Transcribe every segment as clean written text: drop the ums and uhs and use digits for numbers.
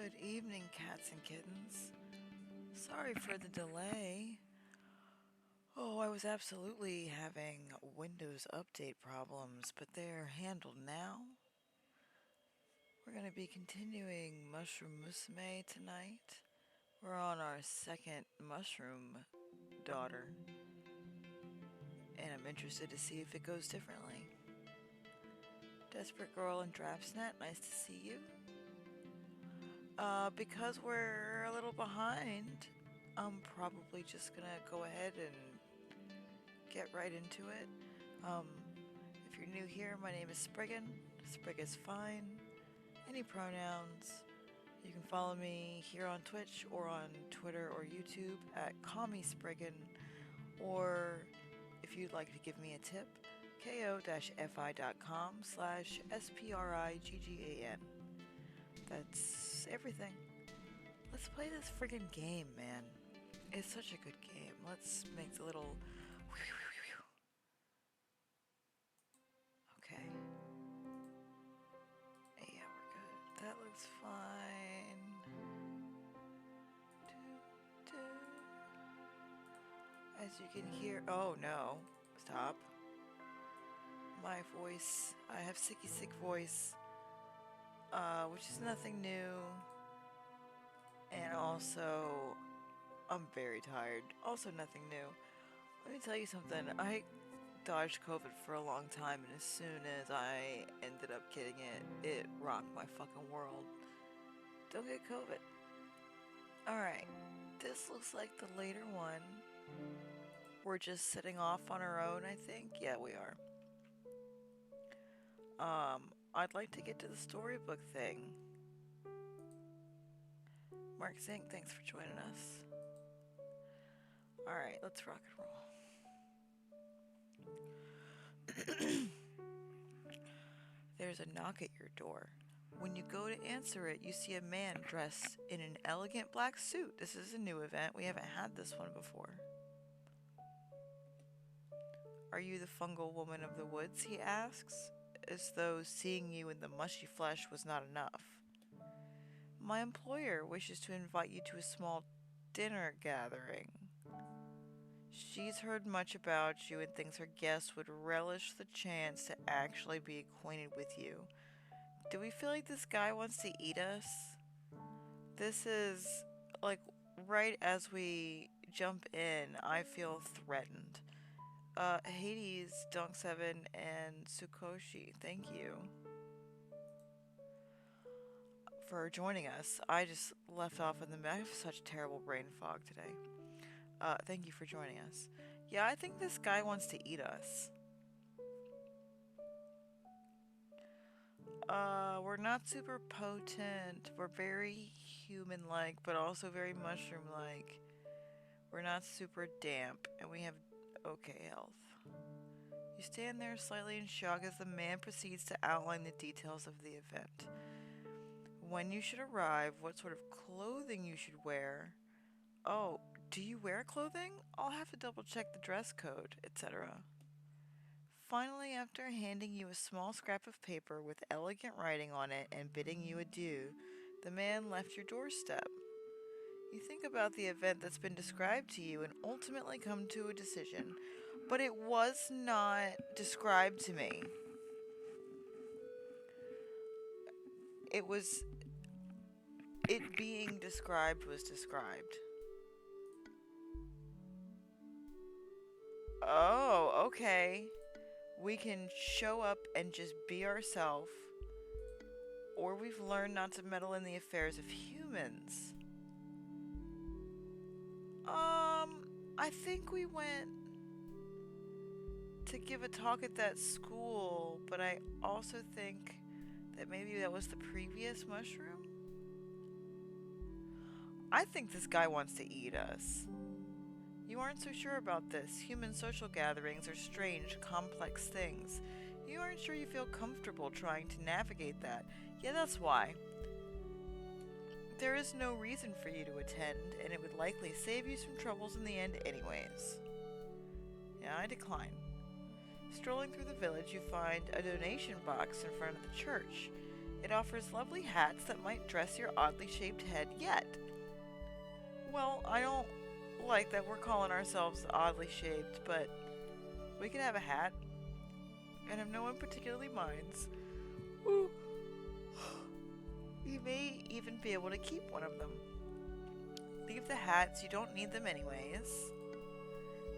Good evening, cats and kittens. Sorry for the delay. Oh, I was absolutely having Windows update problems, but they're handled now. We're going to be continuing Mushroom Musume tonight. We're on our second mushroom daughter, and I'm interested to see if it goes differently. Desperate Girl and Draftsnet, nice to see you. Because we're a little behind, I'm probably just gonna go ahead and get right into it. If you're new here, my name is Spriggan. Sprig is fine. Any pronouns. You can follow me here on Twitch or on Twitter or YouTube at CallMeSpriggan, or if you'd like to give me a tip, ko-fi.com/spriggan. That's everything. Let's play this friggin' game, man. It's such a good game. Let's make the little... Okay. Yeah, we're good. That looks fine. As you can hear... Oh, no. Stop. My voice. I have sick voice. Which is nothing new. And also, I'm very tired. Also nothing new. Let me tell you something. I dodged COVID for a long time, and as soon as I ended up getting it, it rocked my fucking world. Don't get COVID. Alright. This looks like the later one. We're just setting off on our own, I think. Yeah, we are. I'd like to get to the storybook thing. Mark Zink, thanks for joining us. Alright, let's rock and roll. There's a knock at your door. When you go to answer it, you see a man dressed in an elegant black suit. This is a new event. We haven't had this one before. Are you the fungal woman of the woods? He asks, as though seeing you in the mushy flesh was not enough. My employer wishes to invite you to a small dinner gathering. She's heard much about you and thinks her guests would relish the chance to actually be acquainted with you. Do we feel like this guy wants to eat us? This is, like, right as we jump in, I feel threatened. Hades, Dunk7, and Sukoshi, thank you for joining us. I just left off in the... I have such terrible brain fog today. Thank you for joining us. Yeah, I think this guy wants to eat us. We're not super potent. We're very human-like, but also very mushroom-like. We're not super damp, and we have okay health. You stand there slightly in shock as the man proceeds to outline the details of the event. When you should arrive, what sort of clothing you should wear. Oh, do you wear clothing? I'll have to double check the dress code, etc. Finally, after handing you a small scrap of paper with elegant writing on it and bidding you adieu, the man left your doorstep. You think about the event that's been described to you and ultimately come to a decision, but it was not described to me. It being described was described. Oh, okay. We can show up and just be ourselves, or we've learned not to meddle in the affairs of humans. I think we went to give a talk at that school, but I also think that maybe that was the previous mushroom. I think this guy wants to eat us. You aren't so sure about this. Human social gatherings are strange, complex things. You aren't sure you feel comfortable trying to navigate that. Yeah, that's why. There is no reason for you to attend, and it would likely save you some troubles in the end anyways. Yeah, I decline. Strolling through the village, you find a donation box in front of the church. It offers lovely hats that might dress your oddly shaped head yet. Well, I don't like that we're calling ourselves oddly shaped, but we could have a hat, and if no one particularly minds, ooh, you may even be able to keep one of them. Leave the hats, you don't need them anyways.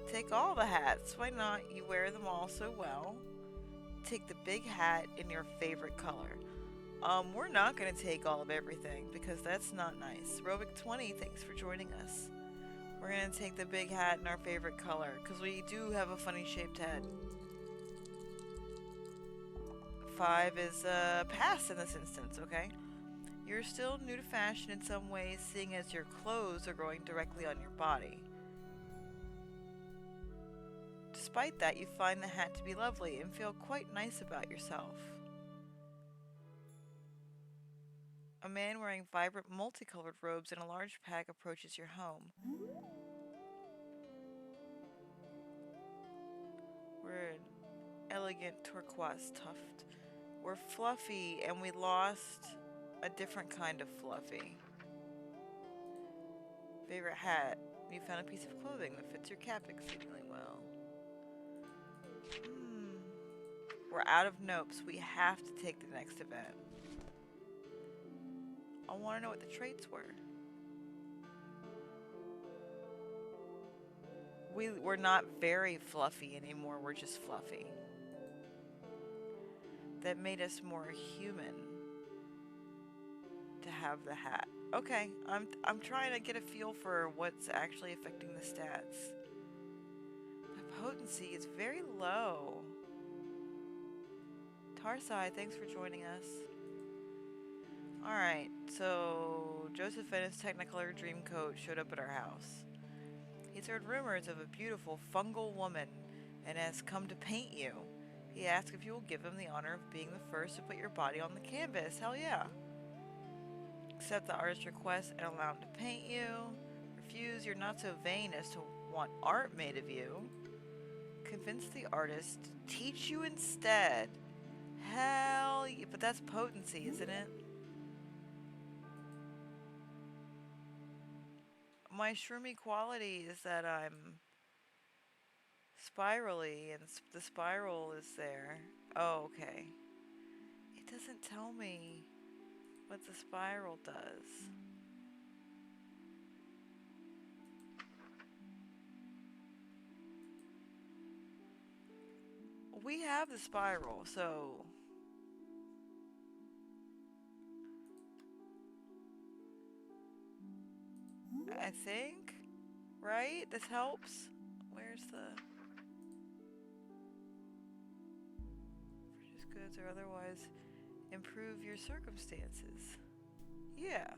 Take all the hats, why not? You wear them all so well. Take the big hat in your favorite color. We're not going to take all of everything because that's not nice. Robic20, thanks for joining us. We're going to take the big hat in our favorite color because we do have a funny shaped head. 5 is pass in this instance, okay? You're still new to fashion in some ways, seeing as your clothes are growing directly on your body. Despite that, you find the hat to be lovely and feel quite nice about yourself. A man wearing vibrant multicolored robes and a large pack approaches your home. We're an elegant turquoise tuft. We're fluffy and we lost a different kind of fluffy. Favorite hat. You found a piece of clothing that fits your cap exceedingly well. We're out of nopes. We have to take the next event. I want to know what the traits were. We're not very fluffy anymore. We're just fluffy. That made us more human to have the hat. Okay, I'm trying to get a feel for what's actually affecting the stats. My potency is very low. Tarsai, thanks for joining us. Alright, so Joseph and his Technicolor Dreamcoat showed up at our house. He's heard rumors of a beautiful fungal woman and has come to paint you. He asks if you will give him the honor of being the first to put your body on the canvas. Hell yeah. Accept the artist's request and allow him to paint you. Refuse, you're not so vain as to want art made of you. Convince the artist to teach you instead. Hell yeah, but that's potency, isn't it? My shroomy quality is that I'm spirally and the spiral is there. Oh, okay. It doesn't tell me what the spiral does. We have the spiral, so I think, right? This helps. Where's the purchase goods or otherwise improve your circumstances? Yeah.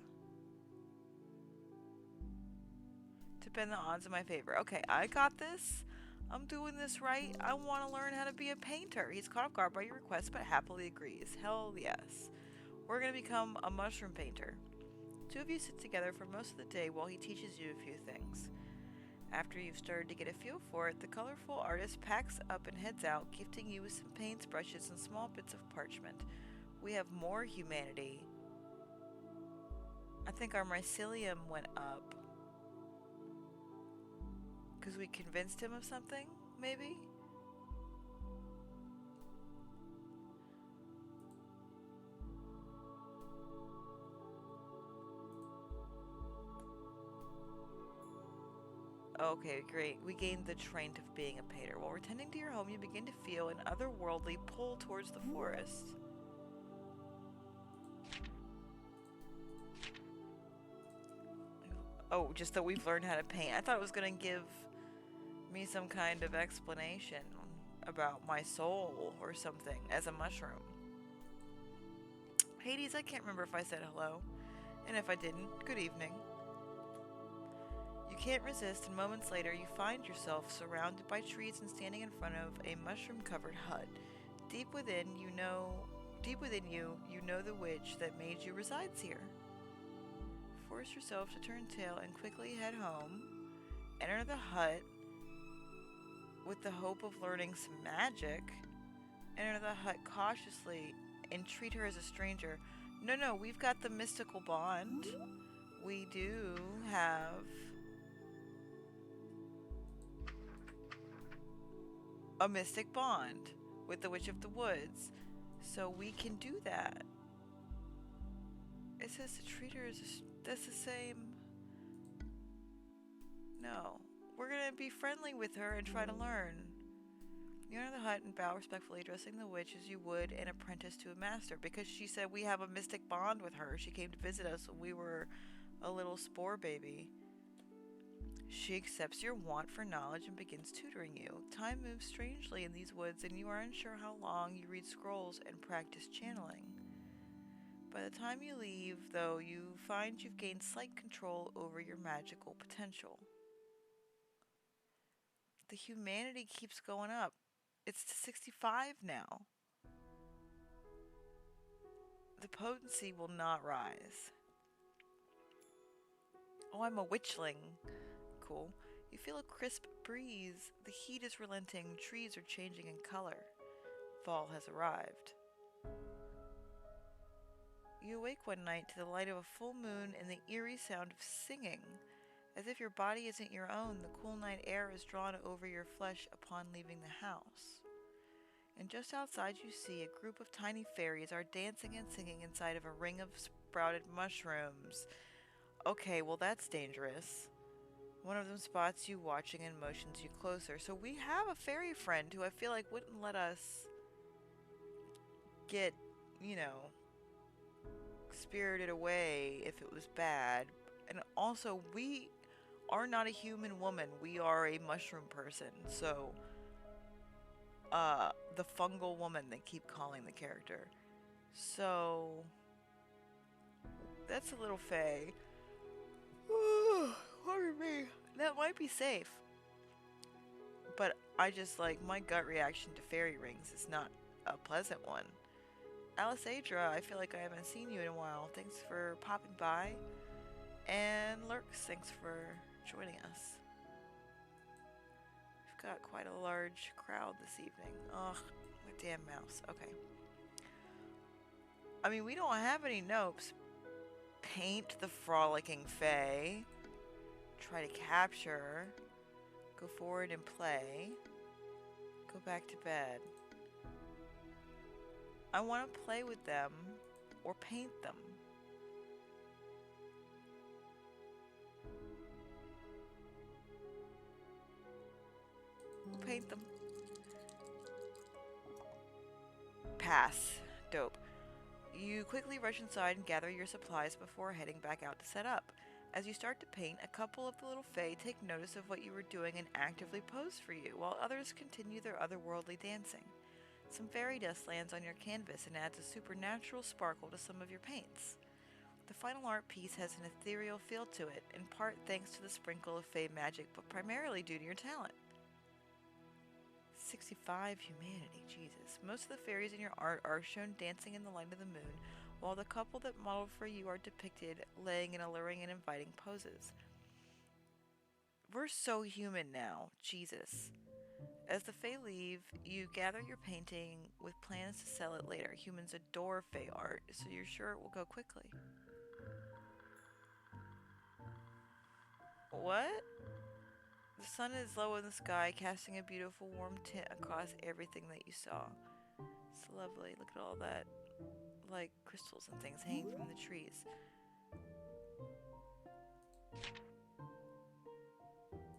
To bend the odds in my favor. Okay, I got this. I'm doing this right. I want to learn how to be a painter. He's caught off guard by your request, but happily agrees. Hell yes. We're going to become a mushroom painter. 2 of you sit together for most of the day while he teaches you a few things. After you've started to get a feel for it, the colorful artist packs up and heads out, gifting you with some paints, brushes, and small bits of parchment. We have more humanity. I think our mycelium went up. Because we convinced him of something, maybe? Okay, great. We gained the trait of being a painter. While returning to your home, you begin to feel an otherworldly pull towards the forest. Oh, just that we've learned how to paint. I thought it was going to give me some kind of explanation about my soul or something as a mushroom. Hades, I can't remember if I said hello. And if I didn't, good evening. You can't resist, and moments later you find yourself surrounded by trees and standing in front of a mushroom-covered hut. Deep within you, you know the witch that made you resides here. Force yourself to turn tail and quickly head home. Enter the hut with the hope of learning some magic. Enter the hut cautiously and treat her as a stranger. No, no, we've got the mystical bond. We do have a mystic bond with the Witch of the Woods. So we can do that. It says to treat her as that's the same. No. We're gonna be friendly with her and try to learn. You enter the hut and bow respectfully, addressing the witch as you would an apprentice to a master. Because she said we have a mystic bond with her. She came to visit us when we were a little spore baby. She accepts your want for knowledge and begins tutoring you. Time moves strangely in these woods, and you are unsure how long you read scrolls and practice channeling. By the time you leave, though, you find you've gained slight control over your magical potential. The humanity keeps going up. It's to 65 now. The potency will not rise. Oh, I'm a witchling. Cool. You feel a crisp breeze. The heat is relenting. Trees are changing in color. Fall has arrived. You awake one night to the light of a full moon and the eerie sound of singing. As if your body isn't your own, the cool night air is drawn over your flesh upon leaving the house. And just outside you see a group of tiny fairies are dancing and singing inside of a ring of sprouted mushrooms. Okay, well that's dangerous. One of them spots you watching and motions you closer. So we have a fairy friend who I feel like wouldn't let us get, you know, spirited away if it was bad. And also, we are not a human woman. We are a mushroom person. So, the fungal woman they keep calling the character. So, that's a little fey. Pardon me. That might be safe. But I just like my gut reaction to fairy rings is not a pleasant one. Alisadra, I feel like I haven't seen you in a while. Thanks for popping by. And Lurks, thanks for joining us. We've got quite a large crowd this evening. Ugh, my damn mouse. Okay. I mean, we don't have any nopes. Paint the frolicking fae. Try to capture. Go forward and play. Go back to bed. I want to play with them or paint them. Paint them. Pass. Dope. You quickly rush inside and gather your supplies before heading back out to set up. As you start to paint, a couple of the little fae take notice of what you were doing and actively pose for you, while others continue their otherworldly dancing. Some fairy dust lands on your canvas and adds a supernatural sparkle to some of your paints. The final art piece has an ethereal feel to it, in part thanks to the sprinkle of fae magic, but primarily due to your talent. 65 humanity, Jesus. Most of the fairies in your art are shown dancing in the light of the moon, while the couple that modeled for you are depicted laying in alluring and inviting poses. We're so human now, Jesus. As the fae leave, you gather your painting with plans to sell it later. Humans adore fae art, so you're sure it will go quickly. What? The sun is low in the sky, casting a beautiful warm tint across everything that you saw. It's lovely. Look at all that, like, crystals and things hanging from the trees.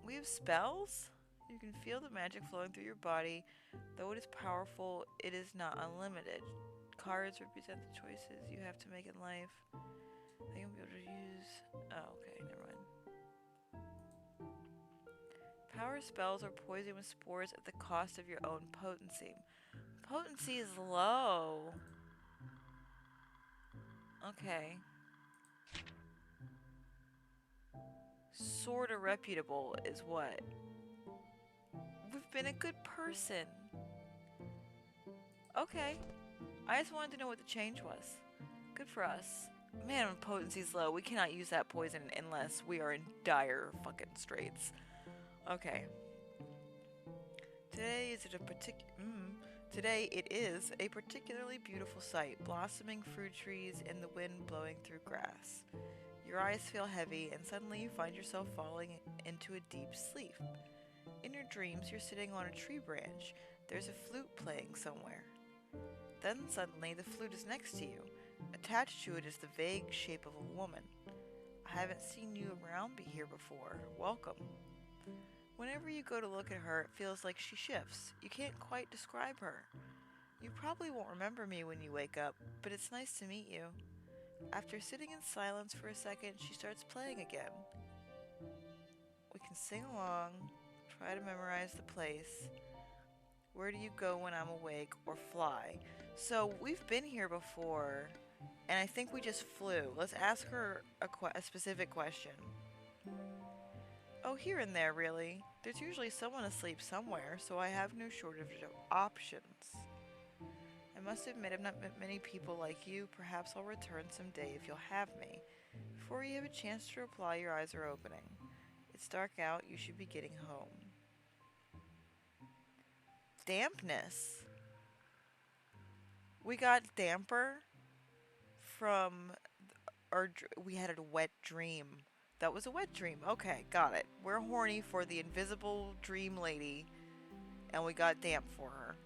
We have spells? You can feel the magic flowing through your body. Though it is powerful, it is not unlimited. Cards represent the choices you have to make in life. They can be able to use... Oh, okay, never mind. Power spells are poison with spores at the cost of your own potency. Potency is low. Okay. Sorta reputable is what? We've been a good person. Okay. I just wanted to know what the change was. Good for us. Man, when potency's low, we cannot use that poison unless we are in dire fucking straits. Okay. Today is Today it is a particularly beautiful sight, blossoming fruit trees and the wind blowing through grass. Your eyes feel heavy, and suddenly you find yourself falling into a deep sleep. In your dreams, you're sitting on a tree branch. There's a flute playing somewhere. Then suddenly, the flute is next to you. Attached to it is the vague shape of a woman. I haven't seen you around here before. Welcome. Whenever you go to look at her, it feels like she shifts. You can't quite describe her. You probably won't remember me when you wake up, but it's nice to meet you. After sitting in silence for a second, she starts playing again. We can sing along, try to memorize the place. Where do you go when I'm awake, or fly? So we've been here before, and I think we just flew. Let's ask her a specific question. Oh, here and there, really. There's usually someone asleep somewhere, so I have no shortage of options. I must admit I've not met many people like you. Perhaps I'll return someday if you'll have me. Before you have a chance to reply, your eyes are opening. It's dark out. You should be getting home. Dampness. We got damper from we had a wet dream. That was a wet dream. Okay, got it. We're horny for the invisible dream lady, and we got damp for her.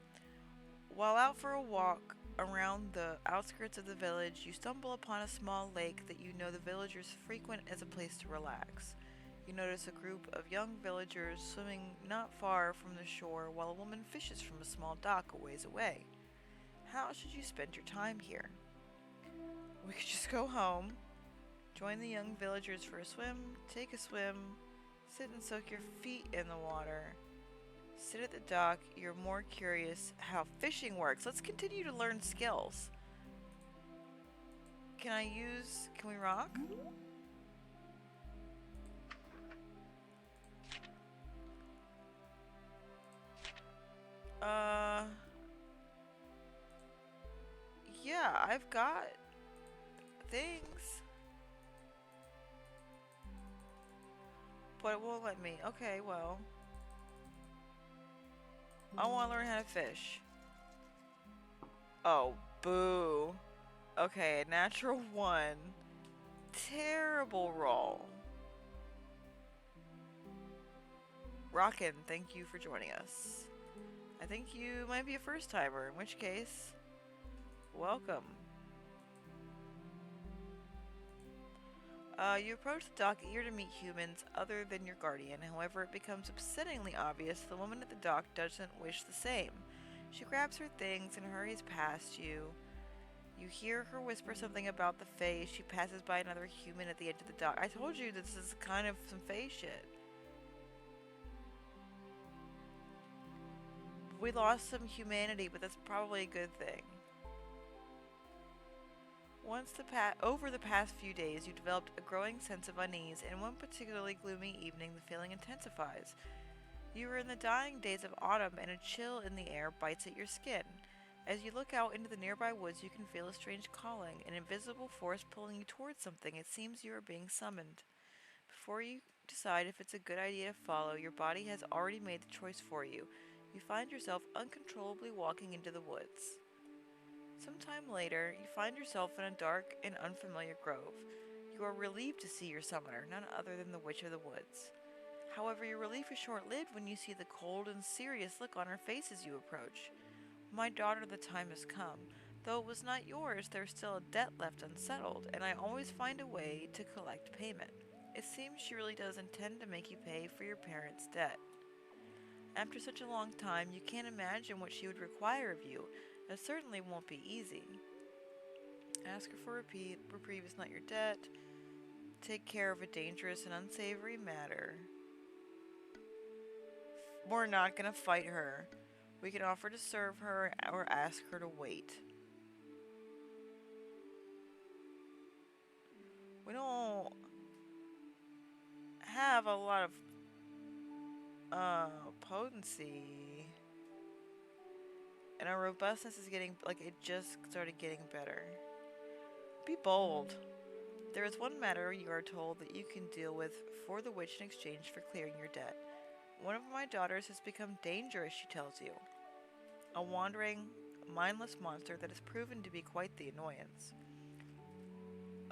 While out for a walk around the outskirts of the village, you stumble upon a small lake that you know the villagers frequent as a place to relax. You notice a group of young villagers swimming not far from the shore while a woman fishes from a small dock a ways away. How should you spend your time here? We could just go home, join the young villagers for a swim, take a swim, sit and soak your feet in the water. Sit at the dock. You're more curious how fishing works. Let's continue to learn skills. Can we rock? Yeah, I've got things. But it won't let me. Okay, well. I want to learn how to fish. Oh, boo. Okay, a natural one. Terrible roll. Rockin', thank you for joining us. I think you might be a first timer, in which case, welcome. You approach the dock eager to meet humans other than your guardian. However, it becomes upsettingly obvious the woman at the dock doesn't wish the same. She grabs her things and hurries past you. You hear her whisper something about the Fae. She passes by another human at the edge of the dock. I told you this is kind of some Fae shit. We lost some humanity, but that's probably a good thing. Over the past few days, you developed a growing sense of unease, and one particularly gloomy evening, the feeling intensifies. You are in the dying days of autumn, and a chill in the air bites at your skin. As you look out into the nearby woods, you can feel a strange calling, an invisible force pulling you towards something. It seems you are being summoned. Before you decide if it's a good idea to follow, your body has already made the choice for you. You find yourself uncontrollably walking into the woods. Sometime later, you find yourself in a dark and unfamiliar grove. You are relieved to see your summoner, none other than the Witch of the Woods. However, your relief is short-lived when you see the cold and serious look on her face as you approach. My daughter, the time has come. Though it was not yours, there is still a debt left unsettled, and I always find a way to collect payment. It seems she really does intend to make you pay for your parents' debt. After such a long time, you can't imagine what she would require of you. It certainly won't be easy. Ask her for reprieve is not your debt. Take care of a dangerous and unsavory matter. We're not gonna fight her. We can offer to serve her or ask her to wait. We don't have a lot of potency. And our robustness is getting, it just started getting better. Be bold. There is one matter you are told that you can deal with for the witch in exchange for clearing your debt. One of my daughters has become dangerous, she tells you. a wandering, mindless monster that has proven to be quite the annoyance.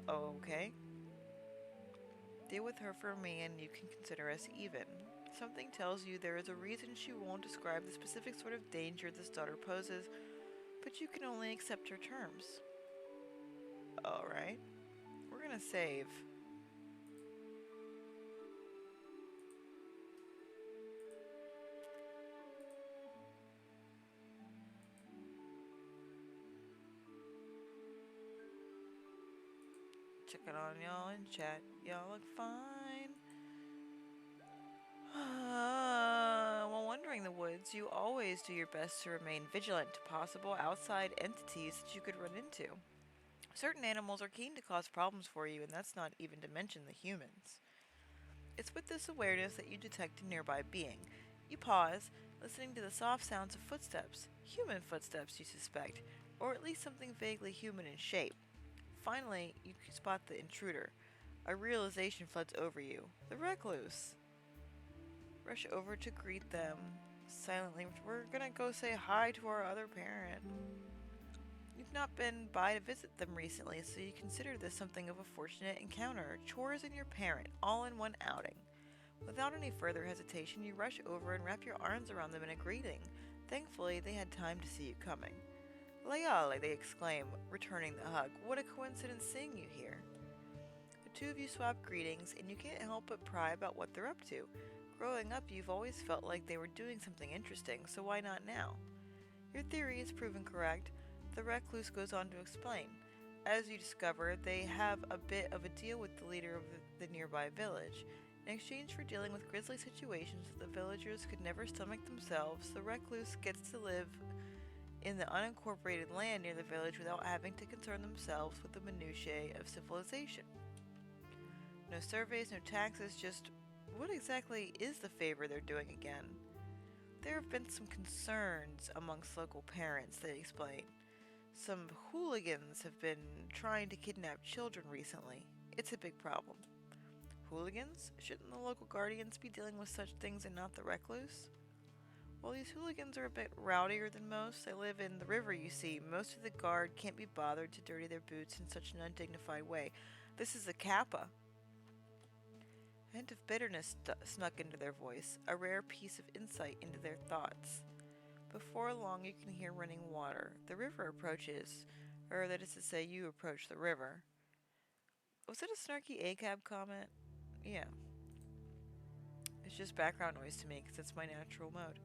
Okay, deal with her for me and you can consider us even. Something tells you there is a reason she won't describe the specific sort of danger this daughter poses, but you can only accept her terms. Alright, we're gonna save. Checking on y'all in chat. Y'all look fine. While wandering the woods, you always do your best to remain vigilant to possible outside entities that you could run into. Certain animals are keen to cause problems for you, and that's not even to mention the humans. It's with this awareness that you detect a nearby being. You pause, listening to the soft sounds of footsteps. Human footsteps, you suspect, or at least something vaguely human in shape. Finally, you spot the intruder. A realization floods over you. The recluse. Rush over to greet them. Silently, we're gonna go say hi to our other parent. You've not been by to visit them recently, so you consider this something of a fortunate encounter. Chores and your parent, all in one outing. Without any further hesitation, you rush over and wrap your arms around them in a greeting. Thankfully, they had time to see you coming. Leale, they exclaim, returning the hug. What a coincidence seeing you here. The two of you swap greetings, and you can't help but pry about what they're up to. Growing up, you've always felt like they were doing something interesting, so why not now? Your theory is proven correct. The recluse goes on to explain. As you discover, they have a bit of a deal with the leader of the nearby village. In exchange for dealing with grisly situations that the villagers could never stomach themselves, the recluse gets to live in the unincorporated land near the village without having to concern themselves with the minutiae of civilization. No surveys, no taxes, just what exactly is the favor they're doing again? There have been some concerns amongst local parents, they explain. Some hooligans have been trying to kidnap children recently. It's a big problem. Hooligans? Shouldn't the local guardians be dealing with such things and not the recluse? Well, these hooligans are a bit rowdier than most. They live in the river, you see. Most of the guard can't be bothered to dirty their boots in such an undignified way. This is a kappa. A hint of bitterness snuck into their voice, a rare piece of insight into their thoughts. Before long, you can hear running water. The river approaches, or that is to say, you approach the river. Was it a snarky ACAB comment? Yeah. It's just background noise to me because it's my natural mode.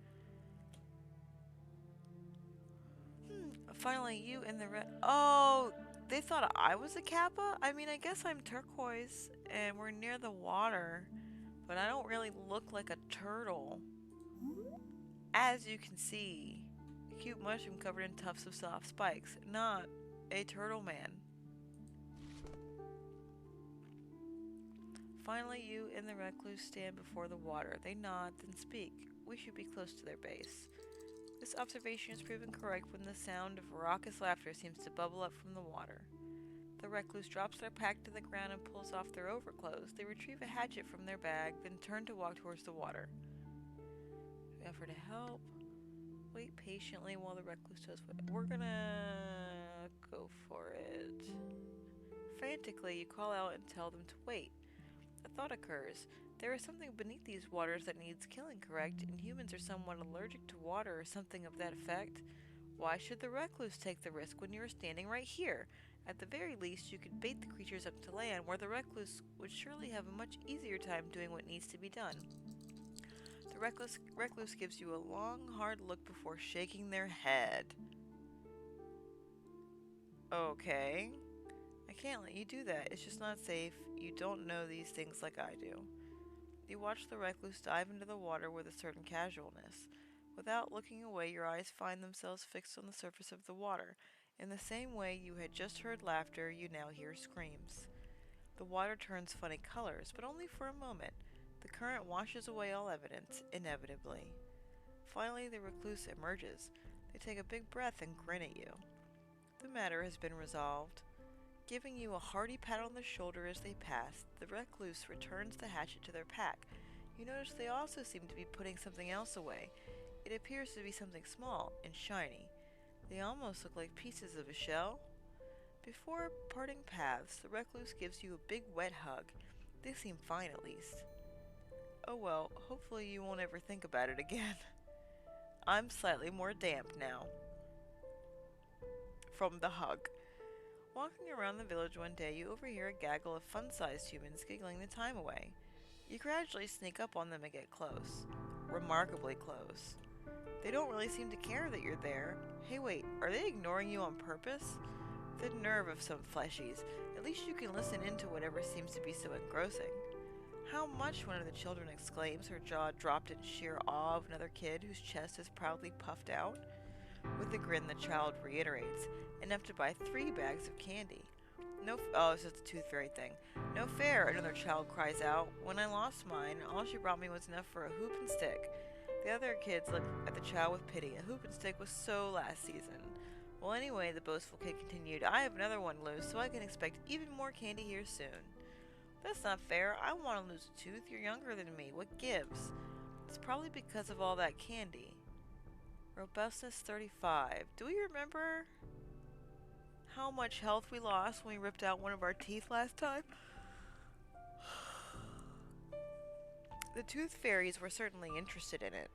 Finally, you and the Oh, they thought I was a kappa? I mean, I guess I'm turquoise and we're near the water, but I don't really look like a turtle. As you can see, a cute mushroom covered in tufts of soft spikes, not a turtle man. Finally, you and the recluse stand before the water. They nod, then speak. We should be close to their base. This observation is proven correct when the sound of raucous laughter seems to bubble up from the water. The recluse drops their pack to the ground and pulls off their overclothes. They retrieve a hatchet from their bag, then turn to walk towards the water. We offer to help. Wait patiently while the recluse does what we're gonna go for it. Frantically, you call out and tell them to wait. A thought occurs. There is something beneath these waters that needs killing, correct? And humans are somewhat allergic to water or something of that effect. Why should the recluse take the risk when you are standing right here? At the very least, you could bait the creatures up to land, where the recluse would surely have a much easier time doing what needs to be done. The recluse gives you a long, hard look before shaking their head. Okay. I can't let you do that. It's just not safe. You don't know these things like I do. You watch the recluse dive into the water with a certain casualness. Without looking away, your eyes find themselves fixed on the surface of the water. In the same way you had just heard laughter, you now hear screams. The water turns funny colors, but only for a moment. The current washes away all evidence, inevitably. Finally, the recluse emerges. They take a big breath and grin at you. The matter has been resolved. Giving you a hearty pat on the shoulder as they pass, the recluse returns the hatchet to their pack. You notice they also seem to be putting something else away. It appears to be something small and shiny. They almost look like pieces of a shell. Before parting paths, the recluse gives you a big wet hug. They seem fine at least. Oh well, hopefully you won't ever think about it again. I'm slightly more damp now from the hug. Walking around the village one day, you overhear a gaggle of fun-sized humans giggling the time away. You gradually sneak up on them and get close. Remarkably close. They don't really seem to care that you're there. Hey wait, are they ignoring you on purpose? The nerve of some fleshies. At least you can listen into whatever seems to be so engrossing. How much, one of the children exclaims, her jaw dropped in sheer awe of another kid whose chest is proudly puffed out. With a grin, the child reiterates, enough to buy 3 bags of candy. No, oh, it's just a tooth fairy thing. No fair, another child cries out. When I lost mine, all she brought me was enough for a hoop and stick. The other kids looked at the child with pity. A hoop and stick was so last season. Well, anyway, the boastful kid continued, I have another one loose, so I can expect even more candy here soon. That's not fair. I want to lose a tooth. You're younger than me. What gives? It's probably because of all that candy. Robustness 35. Do we remember how much health we lost when we ripped out one of our teeth last time? The tooth fairies were certainly interested in it,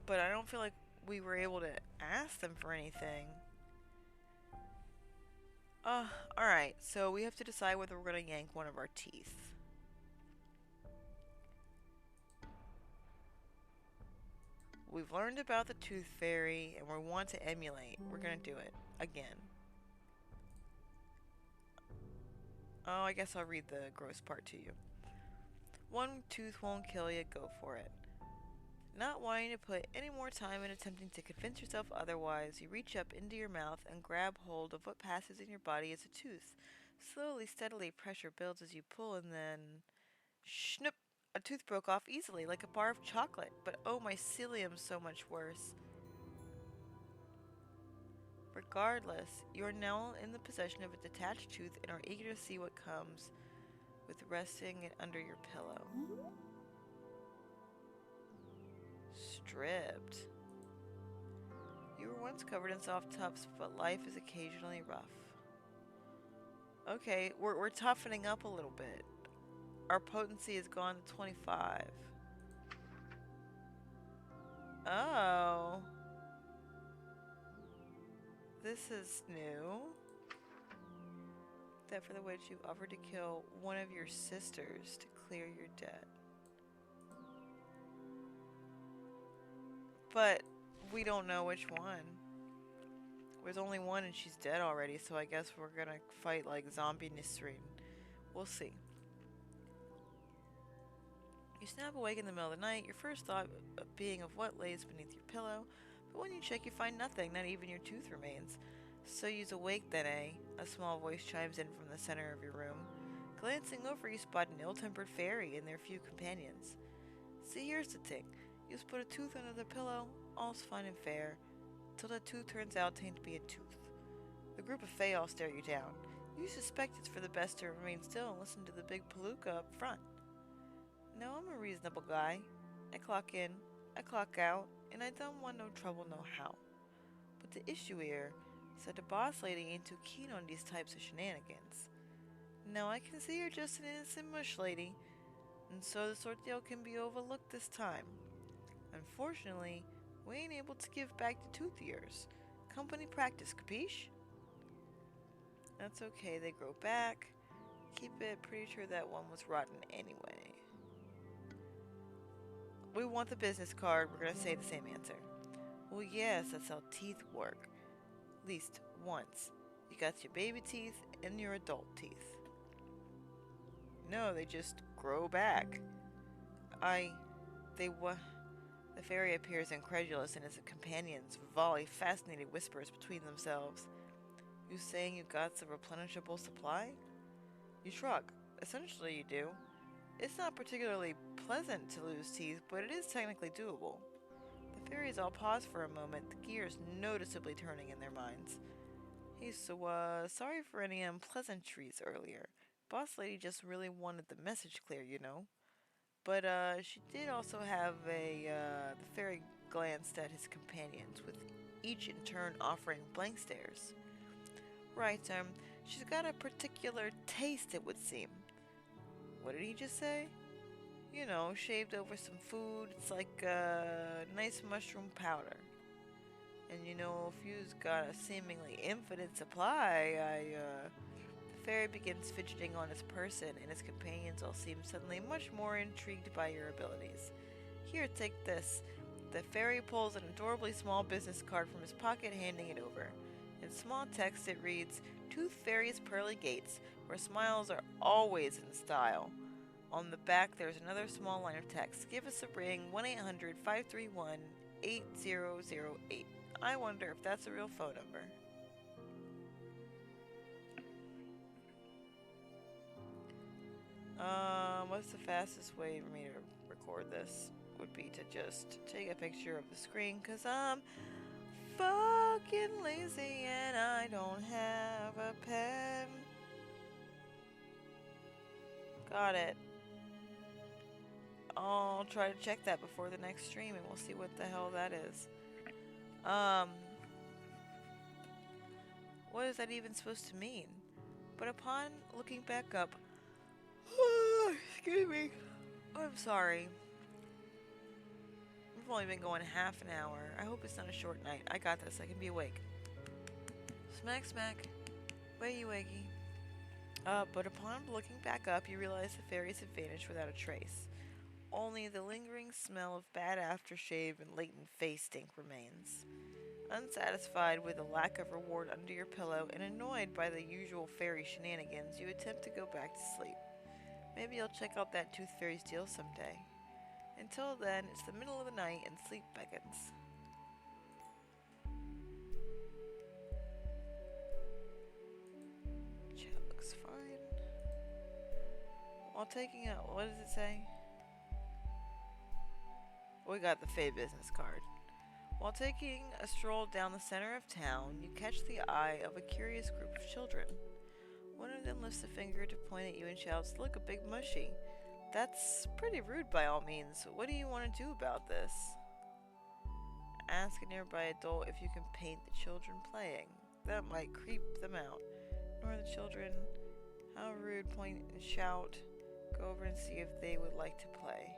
but I don't feel like we were able to ask them for anything. Alright, so we have to decide whether we're going to yank one of our teeth. We've learned about the tooth fairy and we want to emulate. We're going to do it again. Oh, I guess I'll read the gross part to you. One tooth won't kill you, go for it. Not wanting to put any more time in attempting to convince yourself otherwise, you reach up into your mouth and grab hold of what passes in your body as a tooth. Slowly, steadily, pressure builds as you pull and then... Schnoop! A tooth broke off easily, like a bar of chocolate, but oh, my cilium's so much worse. Regardless, you are now in the possession of a detached tooth and are eager to see what comes with resting it under your pillow. Stripped. You were once covered in soft tufts, but life is occasionally rough. Okay, we're toughening up a little bit. Our potency has gone to 25. Oh. This is new. That for the witch you've offered to kill one of your sisters to clear your debt. But we don't know which one. There's only one and she's dead already, so I guess we're gonna fight like zombie Nisreen. We'll see. You snap awake in the middle of the night, your first thought being of what lays beneath your pillow, but when you check you find nothing, not even your tooth remains. So you's awake then, eh? A small voice chimes in from the center of your room. Glancing over, you spot an ill-tempered fairy and their few companions. See, here's the thing. You just put a tooth under the pillow, all's fine and fair, till that tooth turns out tain't to be a tooth. The group of Fae all stare you down. You suspect it's for the best to remain still and listen to the big palooka up front. No, I'm a reasonable guy. I clock in, I clock out, and I don't want no trouble no how. But the issue here is that the boss lady ain't too keen on these types of shenanigans. Now I can see you're just an innocent mush lady, and so this ordeal can be overlooked this time. Unfortunately, we ain't able to give back the tooth of yours. Company practice, capiche? That's okay, they grow back. Keep it, pretty sure that one was rotten anyway. We want the business card, we're gonna say the same answer. Well, yes, that's how teeth work. At least once. You got your baby teeth and your adult teeth. No, they just grow back. The fairy appears incredulous and his companions volley fascinated whispers between themselves. You saying you got a replenishable supply? You shrug. Essentially you do. It's not particularly pleasant to lose teeth, but it is technically doable. The fairies all pause for a moment, the gears noticeably turning in their minds. Hey, so, sorry for any unpleasantries earlier. Boss lady just really wanted the message clear, you know. But she did also have the fairy glanced at his companions, with each in turn offering blank stares. Right, she's got a particular taste, it would seem. What did he just say? You know, shaved over some food. It's like nice mushroom powder. And you know, if you've got a seemingly infinite supply, the fairy begins fidgeting on his person, and his companions all seem suddenly much more intrigued by your abilities. Here, take this. The fairy pulls an adorably small business card from his pocket, handing it over. In small text, it reads, Tooth Fairy's Pearly Gates, where smiles are always in style. On the back, there's another small line of text. Give us a ring, 1-800-531-8008. I wonder if that's a real phone number. What's the fastest way for me to record this? Would be to just take a picture of the screen, cause I'm fucking lazy and I don't have a pen. Got it. I'll try to check that before the next stream and we'll see what the hell that is. What is that even supposed to mean? But upon looking back up, excuse me, I'm sorry. We've only been going half an hour. I hope it's not a short night. I got this. I can be awake. Smack, smack. Wakey, wakey. But upon looking back up, you realize the fairies have vanished without a trace. Only the lingering smell of bad aftershave and latent face stink remains. Unsatisfied with the lack of reward under your pillow and annoyed by the usual fairy shenanigans, you attempt to go back to sleep. Maybe you'll check out that Tooth Fairy's deal someday. Until then, it's the middle of the night and sleep beckons. Chat looks fine. While taking out, what does it say? We got the Fey business card. While taking a stroll down the center of town, you catch the eye of a curious group of children. One of them lifts a finger to point at you and shouts, "Look, a big mushy." That's pretty rude by all means. What do you want to do about this? Ask a nearby adult if you can paint the children playing. That might creep them out. Ignore the children. How rude, point and shout. Go over and see if they would like to play.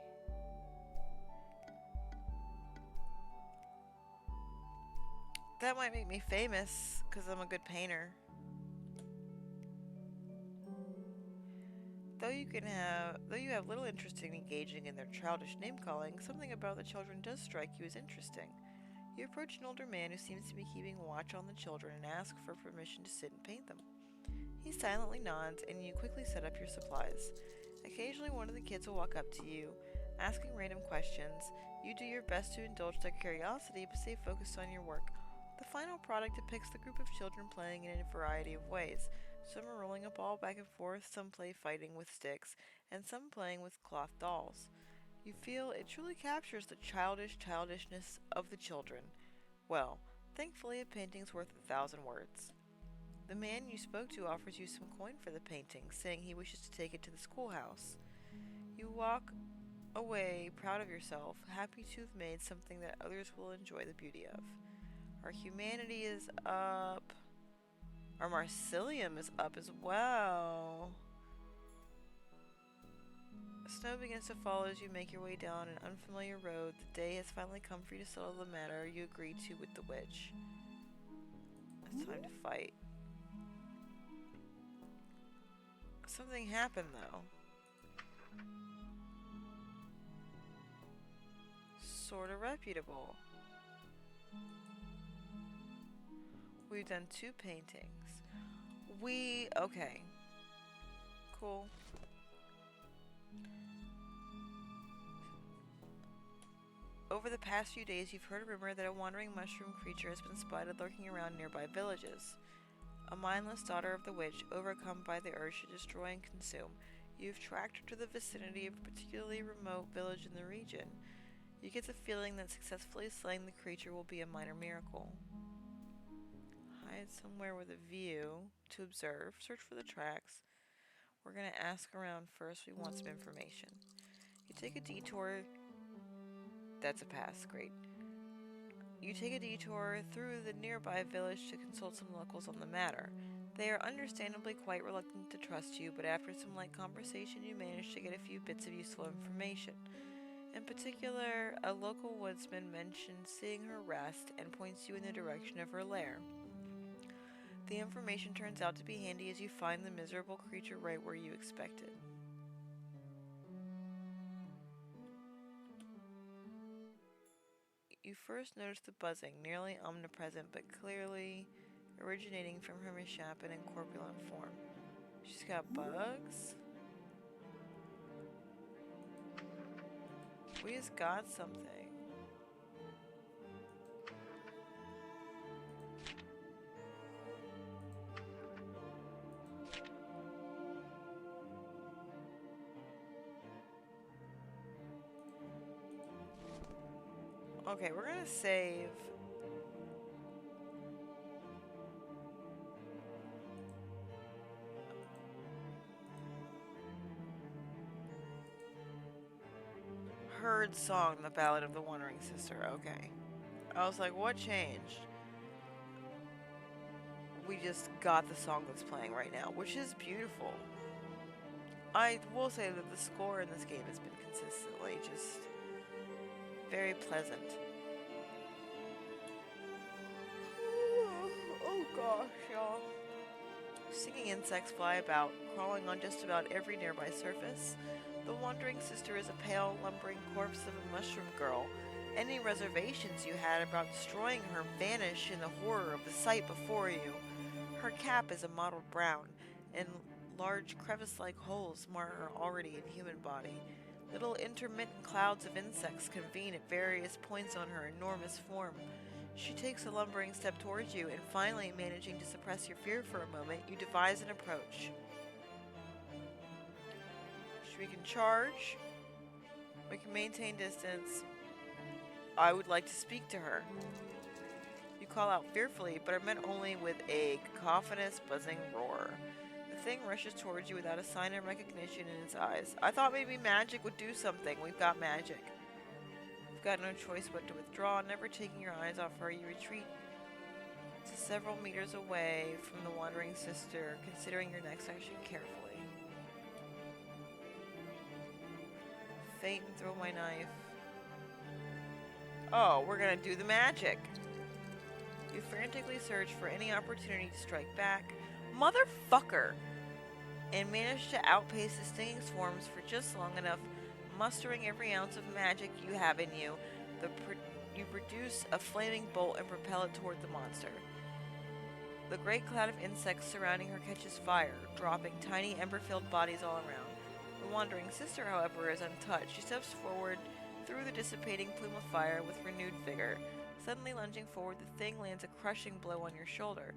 That might make me famous, because I'm a good painter. Though you have little interest in engaging in their childish name-calling, something about the children does strike you as interesting. You approach an older man who seems to be keeping watch on the children and ask for permission to sit and paint them. He silently nods, and you quickly set up your supplies. Occasionally one of the kids will walk up to you, asking random questions. You do your best to indulge their curiosity, but stay focused on your work. The final product depicts the group of children playing in a variety of ways. Some are rolling a ball back and forth, some play fighting with sticks, and some playing with cloth dolls. You feel it truly captures the childishness of the children. Well, thankfully a painting's worth 1,000 words. The man you spoke to offers you some coin for the painting, saying he wishes to take it to the schoolhouse. You walk away proud of yourself, happy to have made something that others will enjoy the beauty of. Our humanity is up. Our Marcilium is up as well. Snow begins to fall as you make your way down an unfamiliar road. The day has finally come for you to settle the matter you agreed to with the witch. It's time to fight. Something happened though. Sorta reputable. We've done 2 paintings. Okay. Cool. Over the past few days, you've heard a rumor that a wandering mushroom creature has been spotted lurking around nearby villages. A mindless daughter of the witch, overcome by the urge to destroy and consume, you've tracked her to the vicinity of a particularly remote village in the region. You get the feeling that successfully slaying the creature will be a minor miracle. Hide somewhere with a view to observe. Search for the tracks. We're going to ask around first. We want some information. You take a detour. That's a pass, great. You take a detour through the nearby village to consult some locals on the matter. They are understandably quite reluctant to trust you, but after some light conversation, you manage to get a few bits of useful information. In particular, a local woodsman mentions seeing her rest and points you in the direction of her lair. The information turns out to be handy as you find the miserable creature right where you expected. You first notice the buzzing, nearly omnipresent but clearly originating from her misshapen and corpulent form. She's got bugs? We just got something. Okay, we're gonna save. Heard song, The Ballad of the Wandering Sister. Okay. I was like, what changed? We just got the song that's playing right now, which is beautiful. I will say that the score in this game has been consistently just very pleasant. Oh gosh, y'all. Singing insects fly about, crawling on just about every nearby surface. The wandering sister is a pale, lumbering corpse of a mushroom girl. Any reservations you had about destroying her vanish in the horror of the sight before you. Her cap is a mottled brown, and large crevice-like holes mar her already inhuman body. Little intermittent clouds of insects convene at various points on her enormous form. She takes a lumbering step towards you, and finally, managing to suppress your fear for a moment, you devise an approach. We can charge. We can maintain distance. I would like to speak to her. You call out fearfully, but are met only with a cacophonous, buzzing roar. The thing rushes towards you without a sign of recognition in its eyes. I thought maybe magic would do something. We've got magic. You've got no choice but to withdraw. Never taking your eyes off her, you retreat to several meters away from the wandering sister, considering your next action carefully. Feint and throw my knife. Oh, we're gonna do the magic. You frantically search for any opportunity to strike back. Motherfucker! And manage to outpace the stinging swarms for just long enough, mustering every ounce of magic you have in you. You produce a flaming bolt and propel it toward the monster. The great cloud of insects surrounding her catches fire, dropping tiny ember-filled bodies all around. The wandering sister, however, is untouched. She steps forward through the dissipating plume of fire with renewed vigor. Suddenly lunging forward, the thing lands a crushing blow on your shoulder.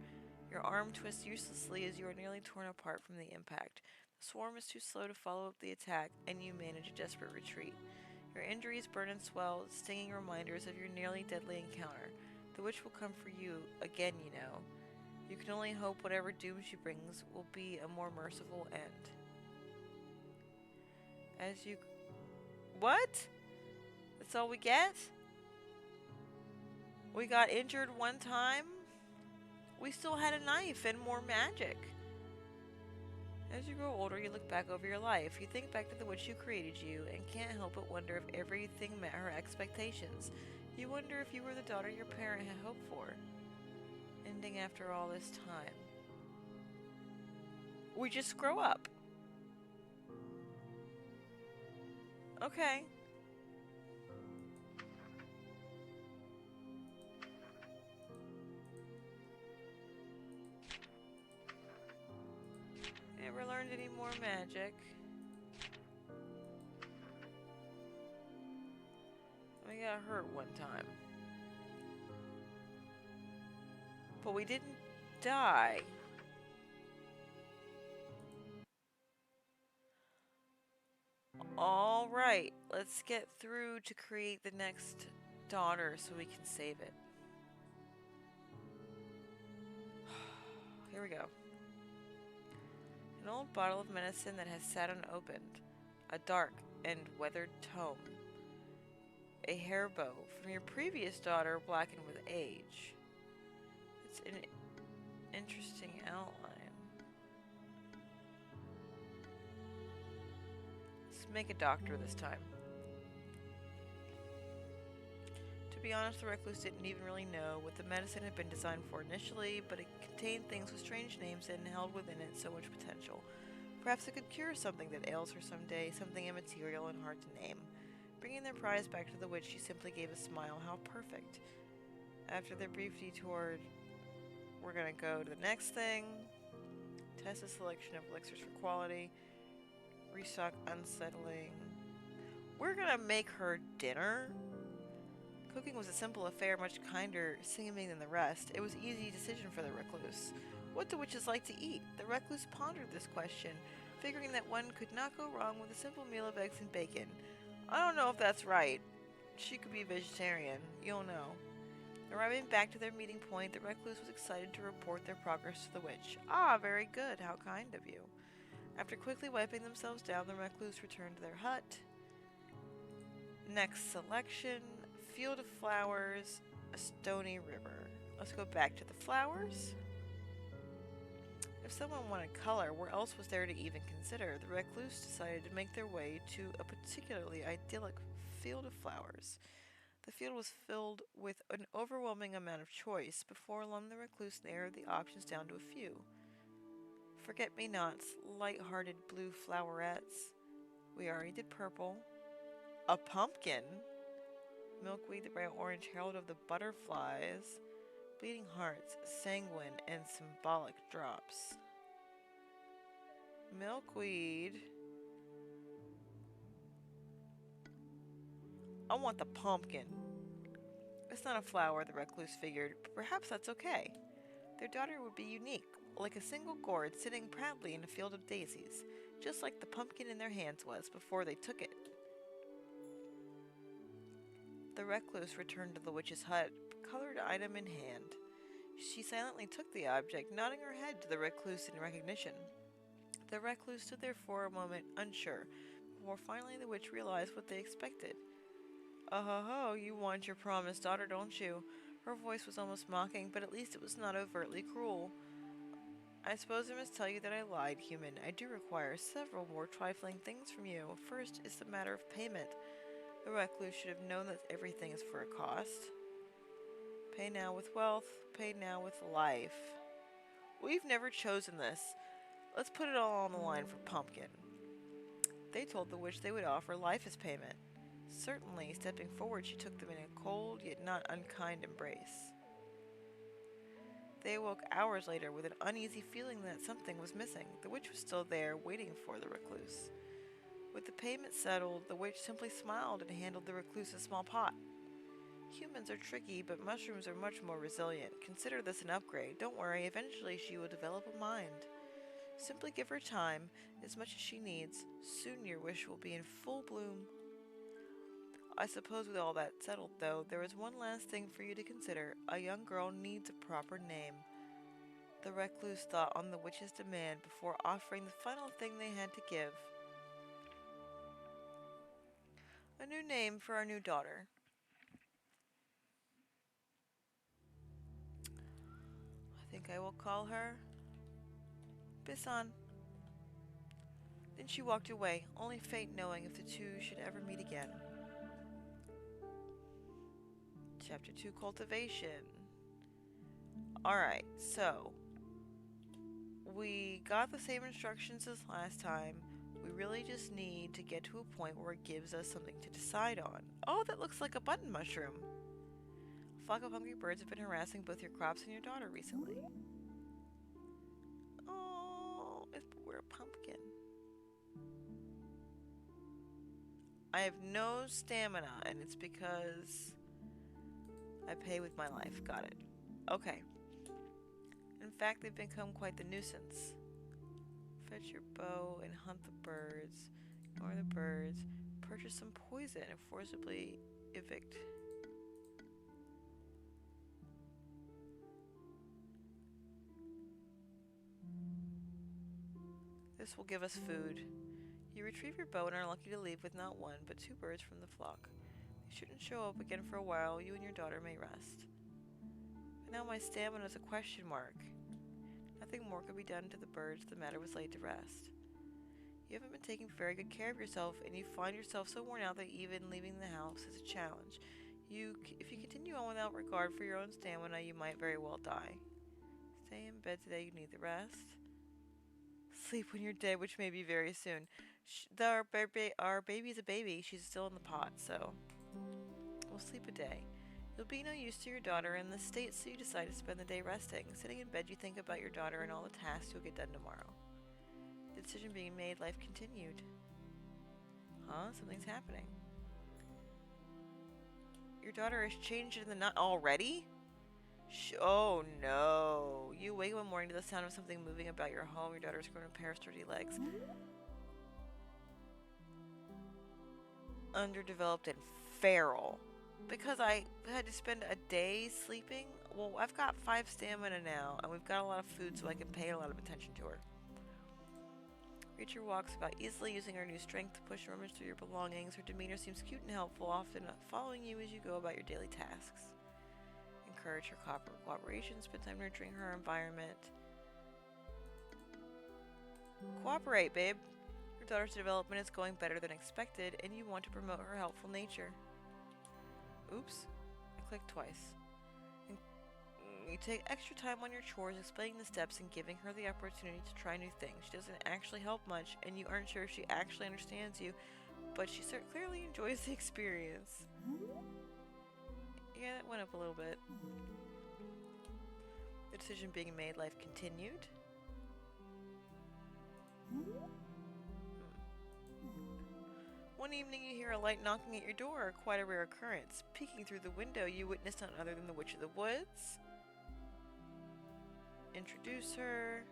Your arm twists uselessly as you are nearly torn apart from the impact. The swarm is too slow to follow up the attack, and you manage a desperate retreat. Your injuries burn and swell, stinging reminders of your nearly deadly encounter. The witch will come for you again, you know. You can only hope whatever doom she brings will be a more merciful end. As you... What? That's all we get? We got injured one time? We still had a knife and more magic. As you grow older, you look back over your life. You think back to the witch who created you and can't help but wonder if everything met her expectations. You wonder if you were the daughter your parent had hoped for. Ending after all this time. We just grow up. Okay. Never learned any more magic. We got hurt one time. But we didn't die. Alright, let's get through to create the next daughter so we can save it. Here we go. An old bottle of medicine that has sat unopened. A dark and weathered tome. A hair bow from your previous daughter, blackened with age. It's an interesting outline. Let's make a doctor this time. To be honest, the recluse didn't even really know what the medicine had been designed for initially, but it contained things with strange names and held within it so much potential. Perhaps it could cure something that ails her someday, something immaterial and hard to name. Bringing their prize back to the witch, she simply gave a smile. How perfect. After their brief detour, we're gonna go to the next thing. Test a selection of elixirs for quality. Restock unsettling. We're gonna make her dinner. Cooking was a simple affair, much kinder seeming than the rest. It was an easy decision for the recluse. What do witches like to eat? The recluse pondered this question, figuring that one could not go wrong with a simple meal of eggs and bacon. I don't know if that's right. She could be vegetarian. You'll know. Arriving back to their meeting point, the recluse was excited to report their progress to the witch. Ah, very good. How kind of you. After quickly wiping themselves down, the recluse returned to their hut. Next selection, field of flowers, a stony river. Let's go back to the flowers. If someone wanted color, where else was there to even consider? The recluse decided to make their way to a particularly idyllic field of flowers. The field was filled with an overwhelming amount of choice. Before long, the recluse narrowed the options down to a few. Forget-me-nots, light-hearted blue flowerets. We already did purple. A pumpkin. Milkweed, the bright orange herald of the butterflies. Bleeding hearts, sanguine, and symbolic drops. Milkweed. I want the pumpkin. It's not a flower, the recluse figured, but perhaps that's okay. Their daughter would be unique, like a single gourd sitting proudly in a field of daisies, just like the pumpkin in their hands was before they took it. The recluse returned to the witch's hut, colored item in hand. She silently took the object, nodding her head to the recluse in recognition. The recluse stood there for a moment, unsure, before finally the witch realized what they expected. Oh ho ho, you want your promised daughter, don't you? Her voice was almost mocking, but at least it was not overtly cruel. I suppose I must tell you that I lied, human. I do require several more trifling things from you. First is the matter of payment. The recluse should have known that everything is for a cost. Pay now with wealth, pay now with life. We've never chosen this. Let's put it all on the line for Pumpkin. They told the witch they would offer life as payment. Certainly, stepping forward, she took them in a cold yet not unkind embrace. They awoke hours later with an uneasy feeling that something was missing. The witch was still there, waiting for the recluse. With the payment settled, the witch simply smiled and handed the recluse a small pot. Humans are tricky, but mushrooms are much more resilient. Consider this an upgrade. Don't worry, eventually she will develop a mind. Simply give her time, as much as she needs. Soon your wish will be in full bloom. I suppose with all that settled, though, there is one last thing for you to consider. A young girl needs a proper name. The recluse thought on the witch's demand before offering the final thing they had to give. A new name for our new daughter. I think I will call her Bisan. Then she walked away, only fate knowing if the two should ever meet again. Chapter 2, Cultivation. Alright, so we got the same instructions as last time. We really just need to get to a point where it gives us something to decide on. Oh, that looks like a button mushroom. A flock of hungry birds have been harassing both your crops and your daughter recently. Oh, we're a pumpkin. I have no stamina, and it's because I pay with my life. Got it. Okay. In fact, they've become quite the nuisance. Fetch your bow and hunt the birds. Ignore the birds. Purchase some poison and forcibly evict. This will give us food. You retrieve your bow and are lucky to leave with not one, but two birds from the flock. They shouldn't show up again for a while. You and your daughter may rest. But now my stamina is a question mark. Nothing more could be done to the birds. The matter was laid to rest. You haven't been taking very good care of yourself, and you find yourself so worn out that even leaving the house is a challenge. If you continue on without regard for your own stamina, you might very well die. Stay in bed today. You need the rest. Sleep when you're dead, which may be very soon. Our baby's a baby. She's still in the pot, so we'll sleep a day. You'll be no use to your daughter in the state, so you decide to spend the day resting. Sitting in bed, you think about your daughter and all the tasks you'll get done tomorrow. The decision being made, life continued. Huh? Something's happening. Your daughter has changed in the night already? Oh no. You wake one morning to the sound of something moving about your home. Your daughter's grown a pair of sturdy legs. Underdeveloped and feral. Because I had to spend a day sleeping? Well, I've got 5 stamina now, and we've got a lot of food, so I can pay a lot of attention to her. Creature walks about easily, using her new strength to push and rummage through your belongings. Her demeanor seems cute and helpful, often following you as you go about your daily tasks. Encourage her cooperation, spend time nurturing her environment. Cooperate, babe. Your daughter's development is going better than expected, and you want to promote her helpful nature. Oops, I clicked twice. You take extra time on your chores, explaining the steps and giving her the opportunity to try new things. She doesn't actually help much, and you aren't sure if she actually understands you, but she clearly enjoys the experience. Yeah, that went up a little bit. The decision being made, life continued. One evening you hear a light knocking at your door, quite a rare occurrence. Peeking through the window, you witness none other than the Witch of the Woods. Introduce her.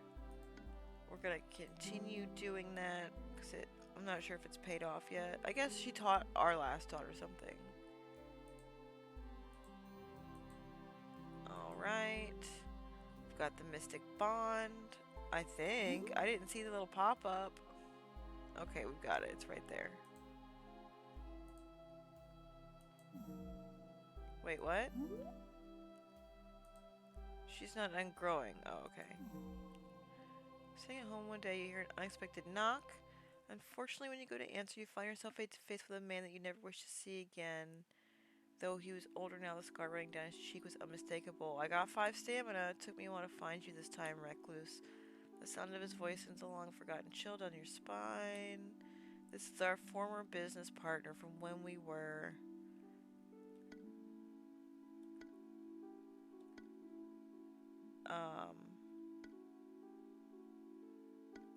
We're gonna continue doing that, because I'm not sure if it's paid off yet. I guess she taught our last daughter something. Alright. We've got the Mystic Bond, I think. I didn't see the little pop-up. Okay, we've got it. It's right there. Wait, what? She's not ungrowing. Oh, okay. Staying at home one day, you hear an unexpected knock. Unfortunately, when you go to answer, you find yourself face to face with a man that you never wish to see again. Though he was older now, the scar running down his cheek was unmistakable. I got 5 stamina. It took me a while to find you this time, recluse. The sound of his voice sends a long-forgotten chill down your spine. This is our former business partner from when we were...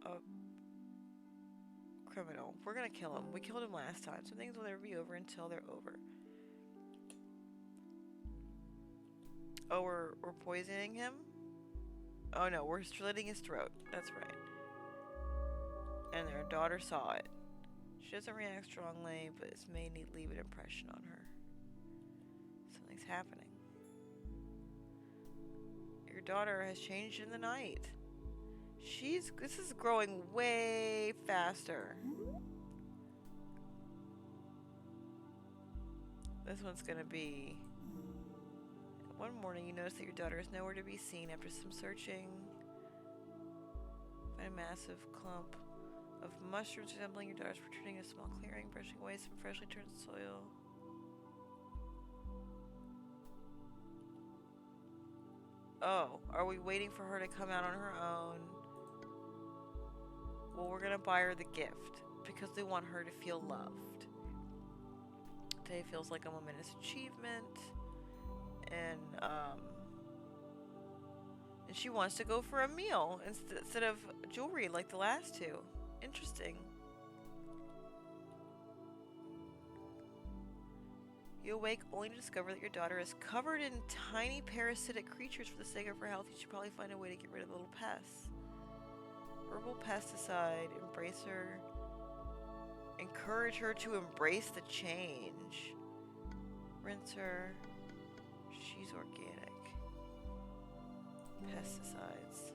a criminal. We're gonna kill him. We killed him last time. Some things will never be over until they're over. Oh, we're poisoning him? Oh no, we're slitting his throat. That's right. And their daughter saw it. She doesn't react strongly, but this may leave an impression on her. Something's happening. Your daughter has changed in the night. This is growing way faster. This one's gonna be... One morning you notice that your daughter is nowhere to be seen. After some searching, find a massive clump of mushrooms resembling your daughter's protruding in a small clearing, brushing away some freshly turned soil. Oh, are we waiting for her to come out on her own? Well, we're gonna buy her the gift because they want her to feel loved. Today feels like a momentous achievement, and she wants to go for a meal instead of jewelry like the last two. Interesting. You awake only to discover that your daughter is covered in tiny parasitic creatures. For the sake of her health, you should probably find a way to get rid of the little pests. Herbal pesticide. Embrace her. Encourage her to embrace the change. Rinse her. She's organic. Pesticides.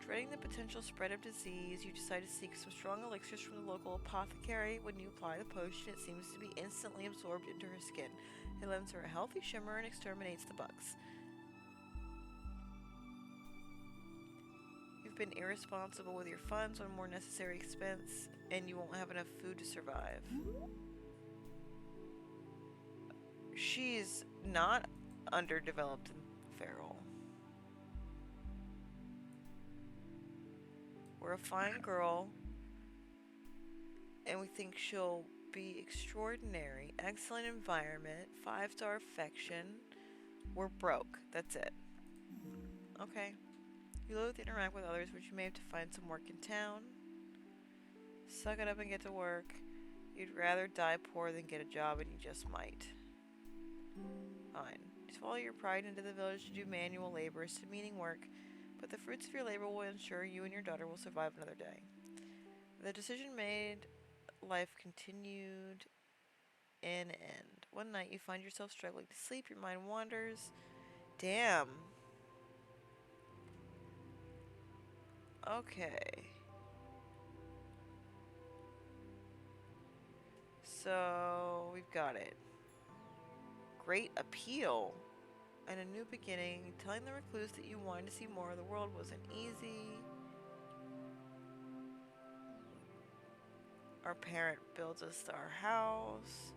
Dreading the potential spread of disease, you decide to seek some strong elixirs from the local apothecary. When you apply the potion, it seems to be instantly absorbed into her skin. It lends her a healthy shimmer and exterminates the bugs. You've been irresponsible with your funds on more necessary expense, and you won't have enough food to survive. She's not underdeveloped and feral. We're a fine girl, and we think she'll be extraordinary. Excellent environment, 5-star affection. We're broke. That's it. Okay. You loathe to interact with others, which you may have to find some work in town. Suck it up and get to work. You'd rather die poor than get a job, and you just might. Fine. Just follow your pride into the village to do manual labor, it's demeaning work, but the fruits of your labor will ensure you and your daughter will survive another day. The decision made, life continued in end. One night you find yourself struggling to sleep, your mind wanders. Damn. Okay. So, we've got it. Great appeal. And a new beginning. Telling the recluse that you wanted to see more of the world wasn't easy. Our parent builds us our house.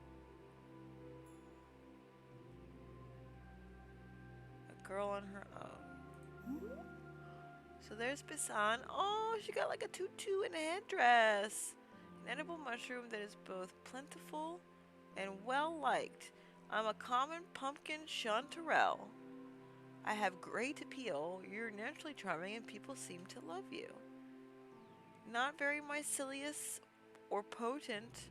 A girl on her own. So there's Bisan. Oh, she got like a tutu and a headdress. An edible mushroom that is both plentiful and well liked. I'm a common pumpkin chanterelle. I have great appeal. You're naturally charming and people seem to love you. Not very mycelious or potent.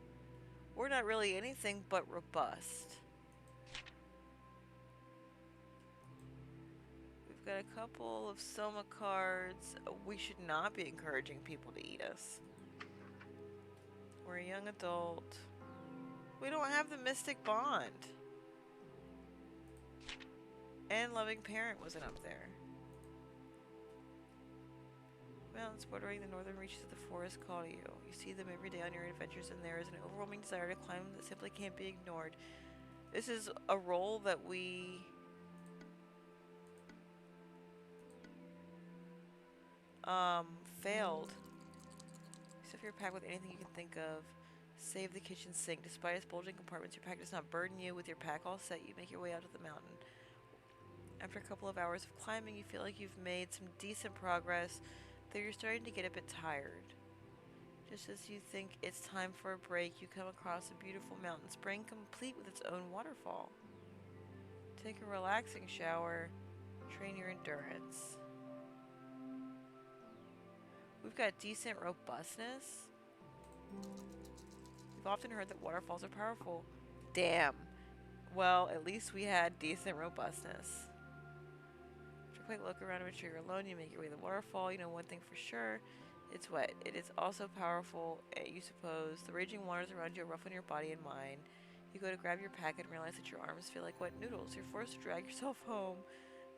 Or not really anything but robust. We've got a couple of Soma cards. We should not be encouraging people to eat us. We're a young adult. We don't have the mystic bond. And loving parent wasn't up there. Mountains bordering the northern reaches of the forest call to you. You see them every day on your adventures, and there is an overwhelming desire to climb them that simply can't be ignored. This is a role that we failed. Stuff your pack with anything you can think of. Save the kitchen sink. Despite its bulging compartments, your pack does not burden you. With your pack all set, you make your way out to the mountain. After a couple of hours of climbing, you feel like you've made some decent progress, though you're starting to get a bit tired. Just as you think it's time for a break, you come across a beautiful mountain spring complete with its own waterfall. Take a relaxing shower, train your endurance. We've got decent robustness. We've often heard that waterfalls are powerful. Damn. Well, at least we had decent robustness. After a quick look around to make sure you're alone, you make your way to the waterfall. You know one thing for sure. It's wet. It is also powerful, you suppose. The raging waters around you are rough on your body and mind. You go to grab your pack and realize that your arms feel like wet noodles. You're forced to drag yourself home.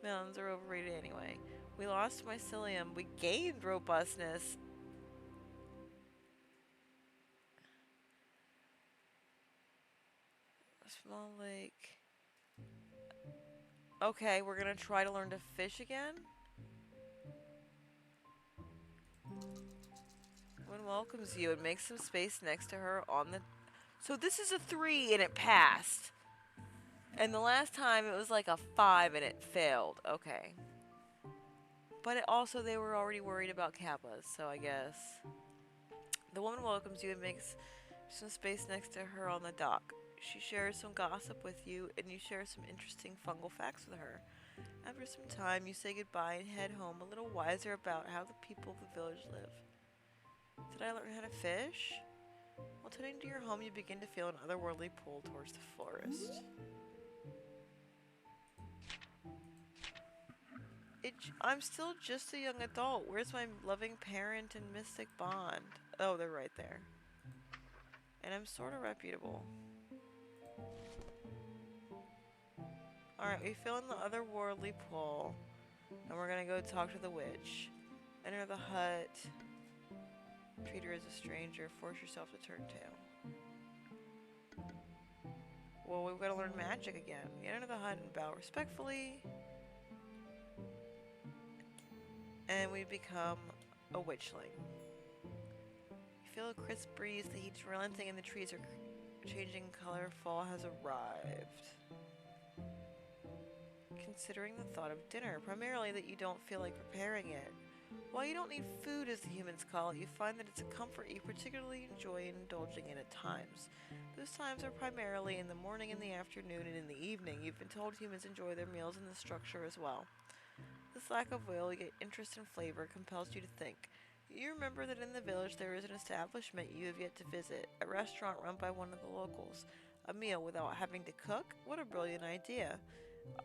Mountains are overrated anyway. We lost mycelium. We gained robustness. A small lake. Okay, we're gonna try to learn to fish again. One welcomes you and makes some space next to her on the... So this is a 3 and it passed. And the last time it was like a 5 and it failed. Okay. But it also, they were already worried about kappas, so I guess. The woman welcomes you and makes some space next to her on the dock. She shares some gossip with you, and you share some interesting fungal facts with her. After some time, you say goodbye and head home, a little wiser about how the people of the village live. Did I learn how to fish? While turning to your home, you begin to feel an otherworldly pull towards the forest. I'm still just a young adult. Where's my loving parent and mystic bond? Oh, they're right there. And I'm sort of reputable. Alright, we feel in the otherworldly pull. And we're gonna go talk to the witch. Enter the hut. Treat her as a stranger. Force yourself to turn tail. Well, we've got to learn magic again. You enter the hut and bow respectfully. And we become a witchling. You feel a crisp breeze. The heat's relenting and the trees are changing color. Fall has arrived. Considering the thought of dinner, primarily that you don't feel like preparing it. While you don't need food, as the humans call it, you find that it's a comfort you particularly enjoy indulging in at times. Those times are primarily in the morning, in the afternoon, and in the evening. You've been told humans enjoy their meals in this structure as well. This lack of will, yet interest and flavor, compels you to think. You remember that in the village there is an establishment you have yet to visit, a restaurant run by one of the locals. A meal without having to cook? What a brilliant idea.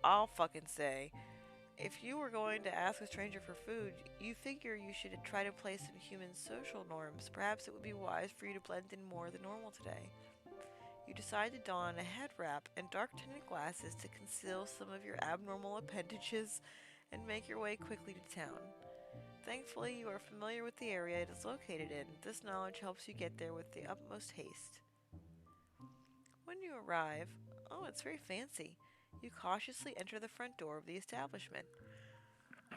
I'll fucking say. If you were going to ask a stranger for food, you figure you should try to place in human social norms. Perhaps it would be wise for you to blend in more than normal today. You decide to don a head wrap and dark tinted glasses to conceal some of your abnormal appendages and make your way quickly to town. Thankfully, you are familiar with the area it is located in. This knowledge helps you get there with the utmost haste. When you arrive, oh, it's very fancy. You cautiously enter the front door of the establishment.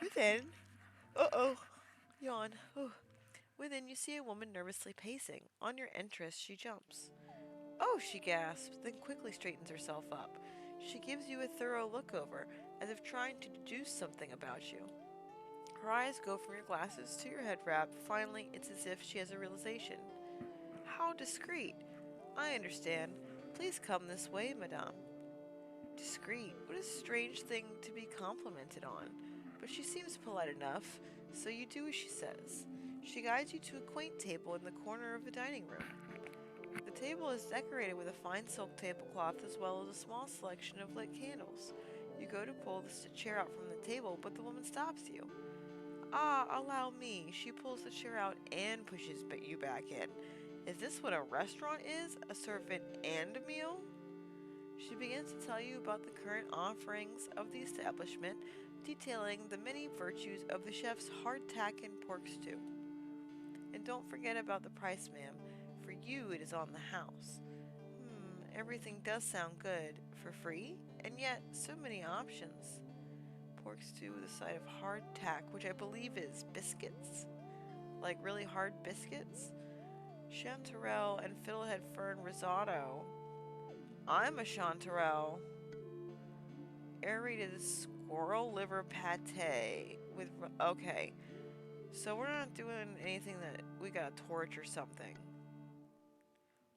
Within, yawn. Within, you see a woman nervously pacing. On your entrance, she jumps. Oh, she gasps, then quickly straightens herself up. She gives you a thorough look over, as if trying to deduce something about you. Her eyes go from your glasses to your head wrap. Finally, it's as if she has a realization. How discreet. I understand. Please come this way, madame. Discreet. What a strange thing to be complimented on. But she seems polite enough, so you do as she says. She guides you to a quaint table in the corner of the dining room. The table is decorated with a fine silk tablecloth as well as a small selection of lit candles. You go to pull the chair out from the table, but the woman stops you. Ah, allow me. She pulls the chair out and pushes you back in. Is this what a restaurant is? A servant and a meal? She begins to tell you about the current offerings of the establishment, detailing the many virtues of the chef's hardtack and pork stew. And don't forget about the price, ma'am. For you, it is on the house. Everything does sound good. For free? And yet, so many options. Pork stew with a side of hardtack, which I believe is biscuits. Like really hard biscuits? Chanterelle and fiddlehead fern risotto. I'm a chanterelle. Aerated squirrel liver pate with... Okay. So we're not doing anything that we gotta torch or something.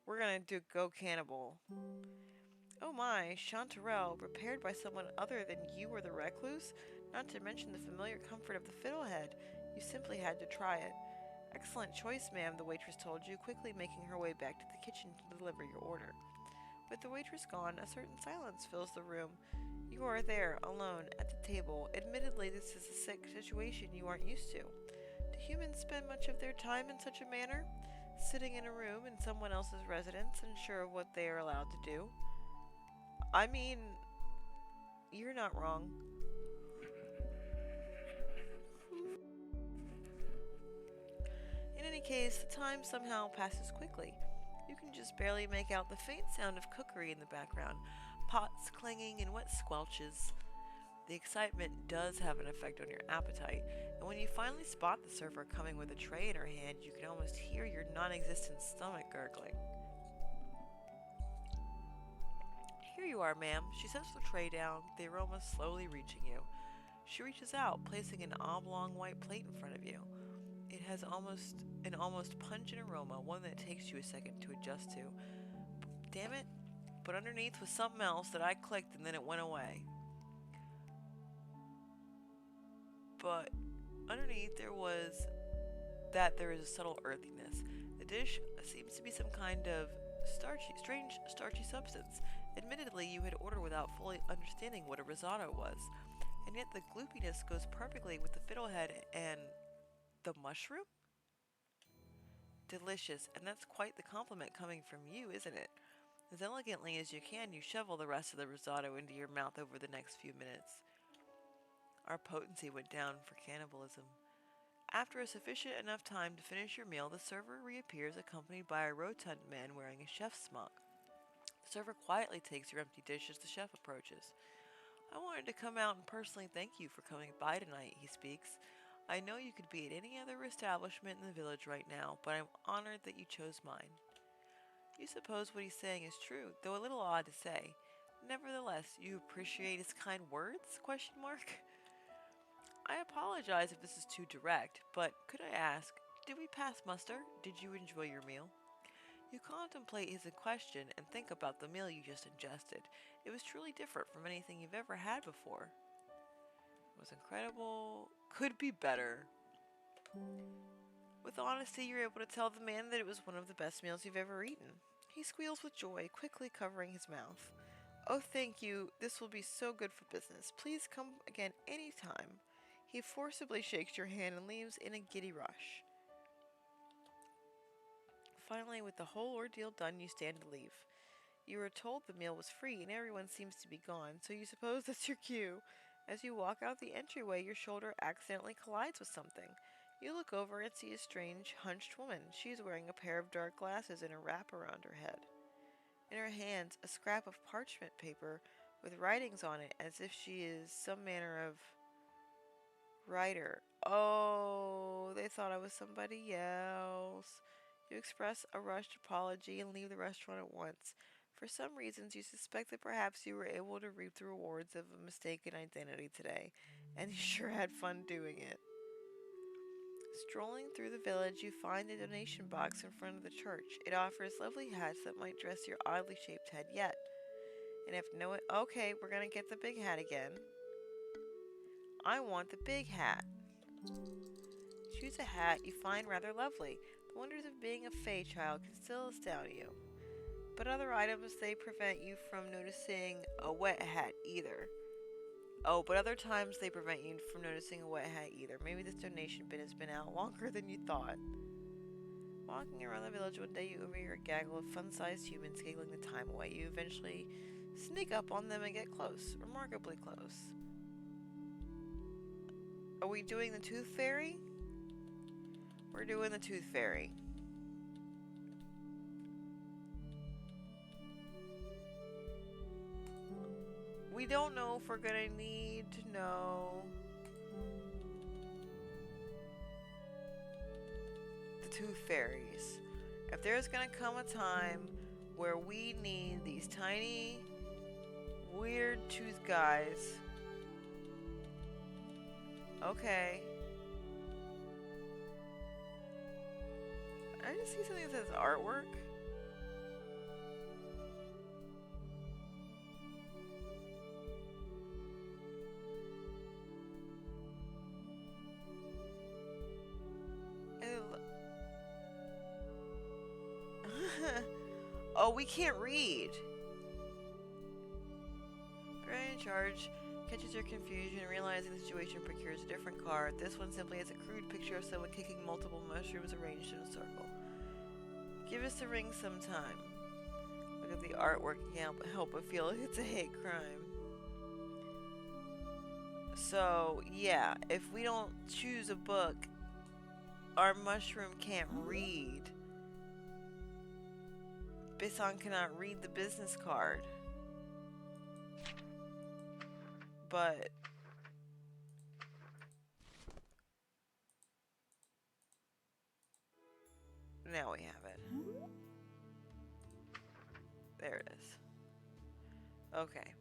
We're gonna go cannibal. Oh my, chanterelle, prepared by someone other than you or the recluse? Not to mention the familiar comfort of the fiddlehead. You simply had to try it. Excellent choice, ma'am, the waitress told you, quickly making her way back to the kitchen to deliver your order. With the waitress gone, a certain silence fills the room. You are there, alone, at the table. Admittedly, this is a sick situation you aren't used to. Do humans spend much of their time in such a manner? Sitting in a room in someone else's residence, unsure of what they are allowed to do? I mean, you're not wrong. In any case, the time somehow passes quickly. You can just barely make out the faint sound of cookery in the background, pots clanging and wet squelches. The excitement does have an effect on your appetite, and when you finally spot the server coming with a tray in her hand, you can almost hear your non-existent stomach gurgling. Here you are, ma'am. She sets the tray down, the aroma slowly reaching you. She reaches out, placing an oblong white plate in front of you. It has an almost pungent aroma, one that takes you a second to adjust to. Damn it, but underneath was something else that I clicked and then it went away. But underneath there is a subtle earthiness. The dish seems to be some kind of strange starchy substance. Admittedly, you had ordered without fully understanding what a risotto was, and yet the gloopiness goes perfectly with the fiddlehead and the mushroom? Delicious, and that's quite the compliment coming from you, isn't it? As elegantly as you can, you shovel the rest of the risotto into your mouth over the next few minutes. Our potency went down for cannibalism. After a sufficient enough time to finish your meal, the server reappears accompanied by a rotund man wearing a chef's smock. The server quietly takes your empty dish as the chef approaches. I wanted to come out and personally thank you for coming by tonight, he speaks. I know you could be at any other establishment in the village right now, but I'm honored that you chose mine. You suppose what he's saying is true, though a little odd to say. Nevertheless, you appreciate his kind words? Question mark. I apologize if this is too direct, but could I ask, did we pass muster? Did you enjoy your meal? You contemplate his question and think about the meal you just ingested. It was truly different from anything you've ever had before. It was incredible. Could be better. With honesty, you're able to tell the man that it was one of the best meals you've ever eaten. He squeals with joy, quickly covering his mouth. Oh, thank you. This will be so good for business. Please come again any time. He forcibly shakes your hand and leaves in a giddy rush. Finally, with the whole ordeal done, you stand to leave. You are told the meal was free and everyone seems to be gone, so you suppose that's your cue. As you walk out the entryway, your shoulder accidentally collides with something. You look over and see a strange, hunched woman. She is wearing a pair of dark glasses and a wrap around her head. In her hands, a scrap of parchment paper with writings on it, as if she is some manner of writer. Oh, they thought I was somebody else. You express a rushed apology and leave the restaurant at once. For some reasons, you suspect that perhaps you were able to reap the rewards of a mistaken identity today, and you sure had fun doing it. Strolling through the village, you find a donation box in front of the church. It offers lovely hats that might dress your oddly shaped head yet. And if no one... Okay, we're gonna get the big hat again. I want the big hat. Choose a hat you find rather lovely. The wonders of being a Fey child can still astound you. But other items, they prevent you from noticing a wet hat either. Oh, but other times they prevent you from noticing a wet hat either. Maybe this donation bin has been out longer than you thought. Walking around the village one day, you overhear a gaggle of fun-sized humans giggling the time away. You eventually sneak up on them and get close, remarkably close. Are we doing the Tooth Fairy? We're doing the Tooth Fairy. We don't know if we're gonna need to know the Tooth Fairies. If there's gonna come a time where we need these tiny, weird tooth guys. Okay. I just see something that says artwork. Oh, we can't read. Brian in charge catches your confusion, realizing the situation procures a different card. This one simply has a crude picture of someone kicking multiple mushrooms arranged in a circle. Give us the ring sometime. Look at the artwork, can't help but feel it's a hate crime. So, yeah, if we don't choose a book, our mushroom can't read. Bisan cannot read the business card. But now we have it. There it is. Okay.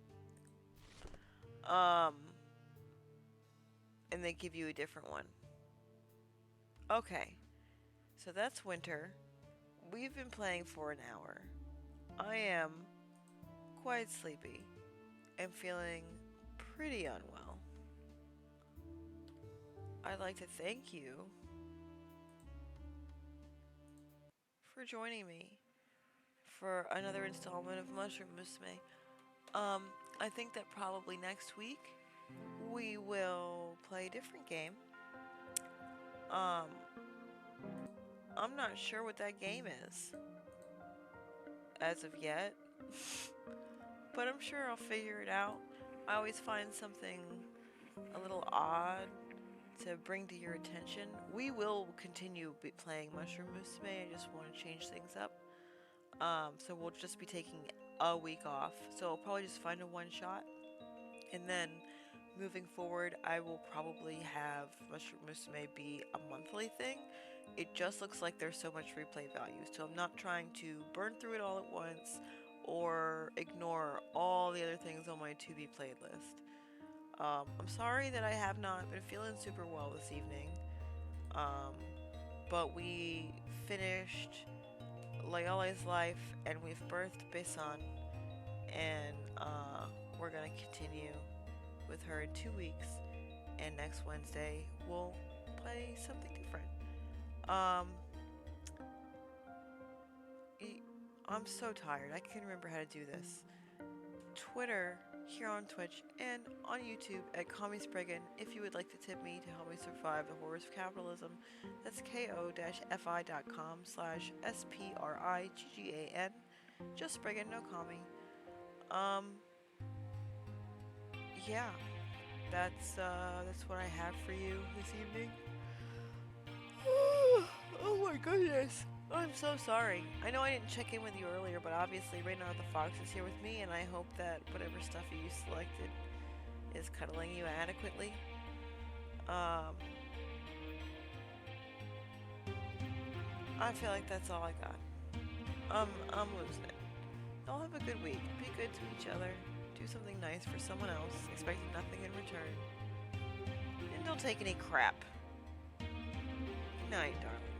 And they give you a different one. Okay. So that's winter. We've been playing for an hour. I am quite sleepy and feeling pretty unwell. I'd like to thank you for joining me for another installment of Mushroom Musume. I think that probably next week we will play a different game. I'm not sure what that game is as of yet, but I'm sure I'll figure it out. I always find something a little odd to bring to your attention. We will continue playing Mushroom Musume. I just want to change things up. So we'll just be taking a week off. So I'll probably just find a one shot. And then moving forward, I will probably have Mushroom Musume be a monthly thing. It just looks like there's so much replay value. So I'm not trying to burn through it all at once or ignore all the other things on my to be played list. I'm sorry that I have not been feeling super well this evening. Um, but we finished Layale's life and we've birthed Besan, and we're gonna continue with her in 2 weeks. And next Wednesday we'll play something different. Um, I'm so tired. I can't remember how to do this. Twitter, here on Twitch, and on YouTube at Commiespriggan if you would like to tip me to help me survive the horrors of capitalism. That's ko-fi.com/SPRIGGAN. Just Spriggan, no commie. Yeah, that's what I have for you this evening. Oh my goodness. I'm so sorry. I know I didn't check in with you earlier, but obviously right now the fox is here with me, and I hope that whatever stuff you selected is cuddling you adequately. I feel like that's all I got. I'm losing it. Y'all have a good week. Be good to each other. Do something nice for someone else, expecting nothing in return. And don't take any crap. Good night, darling.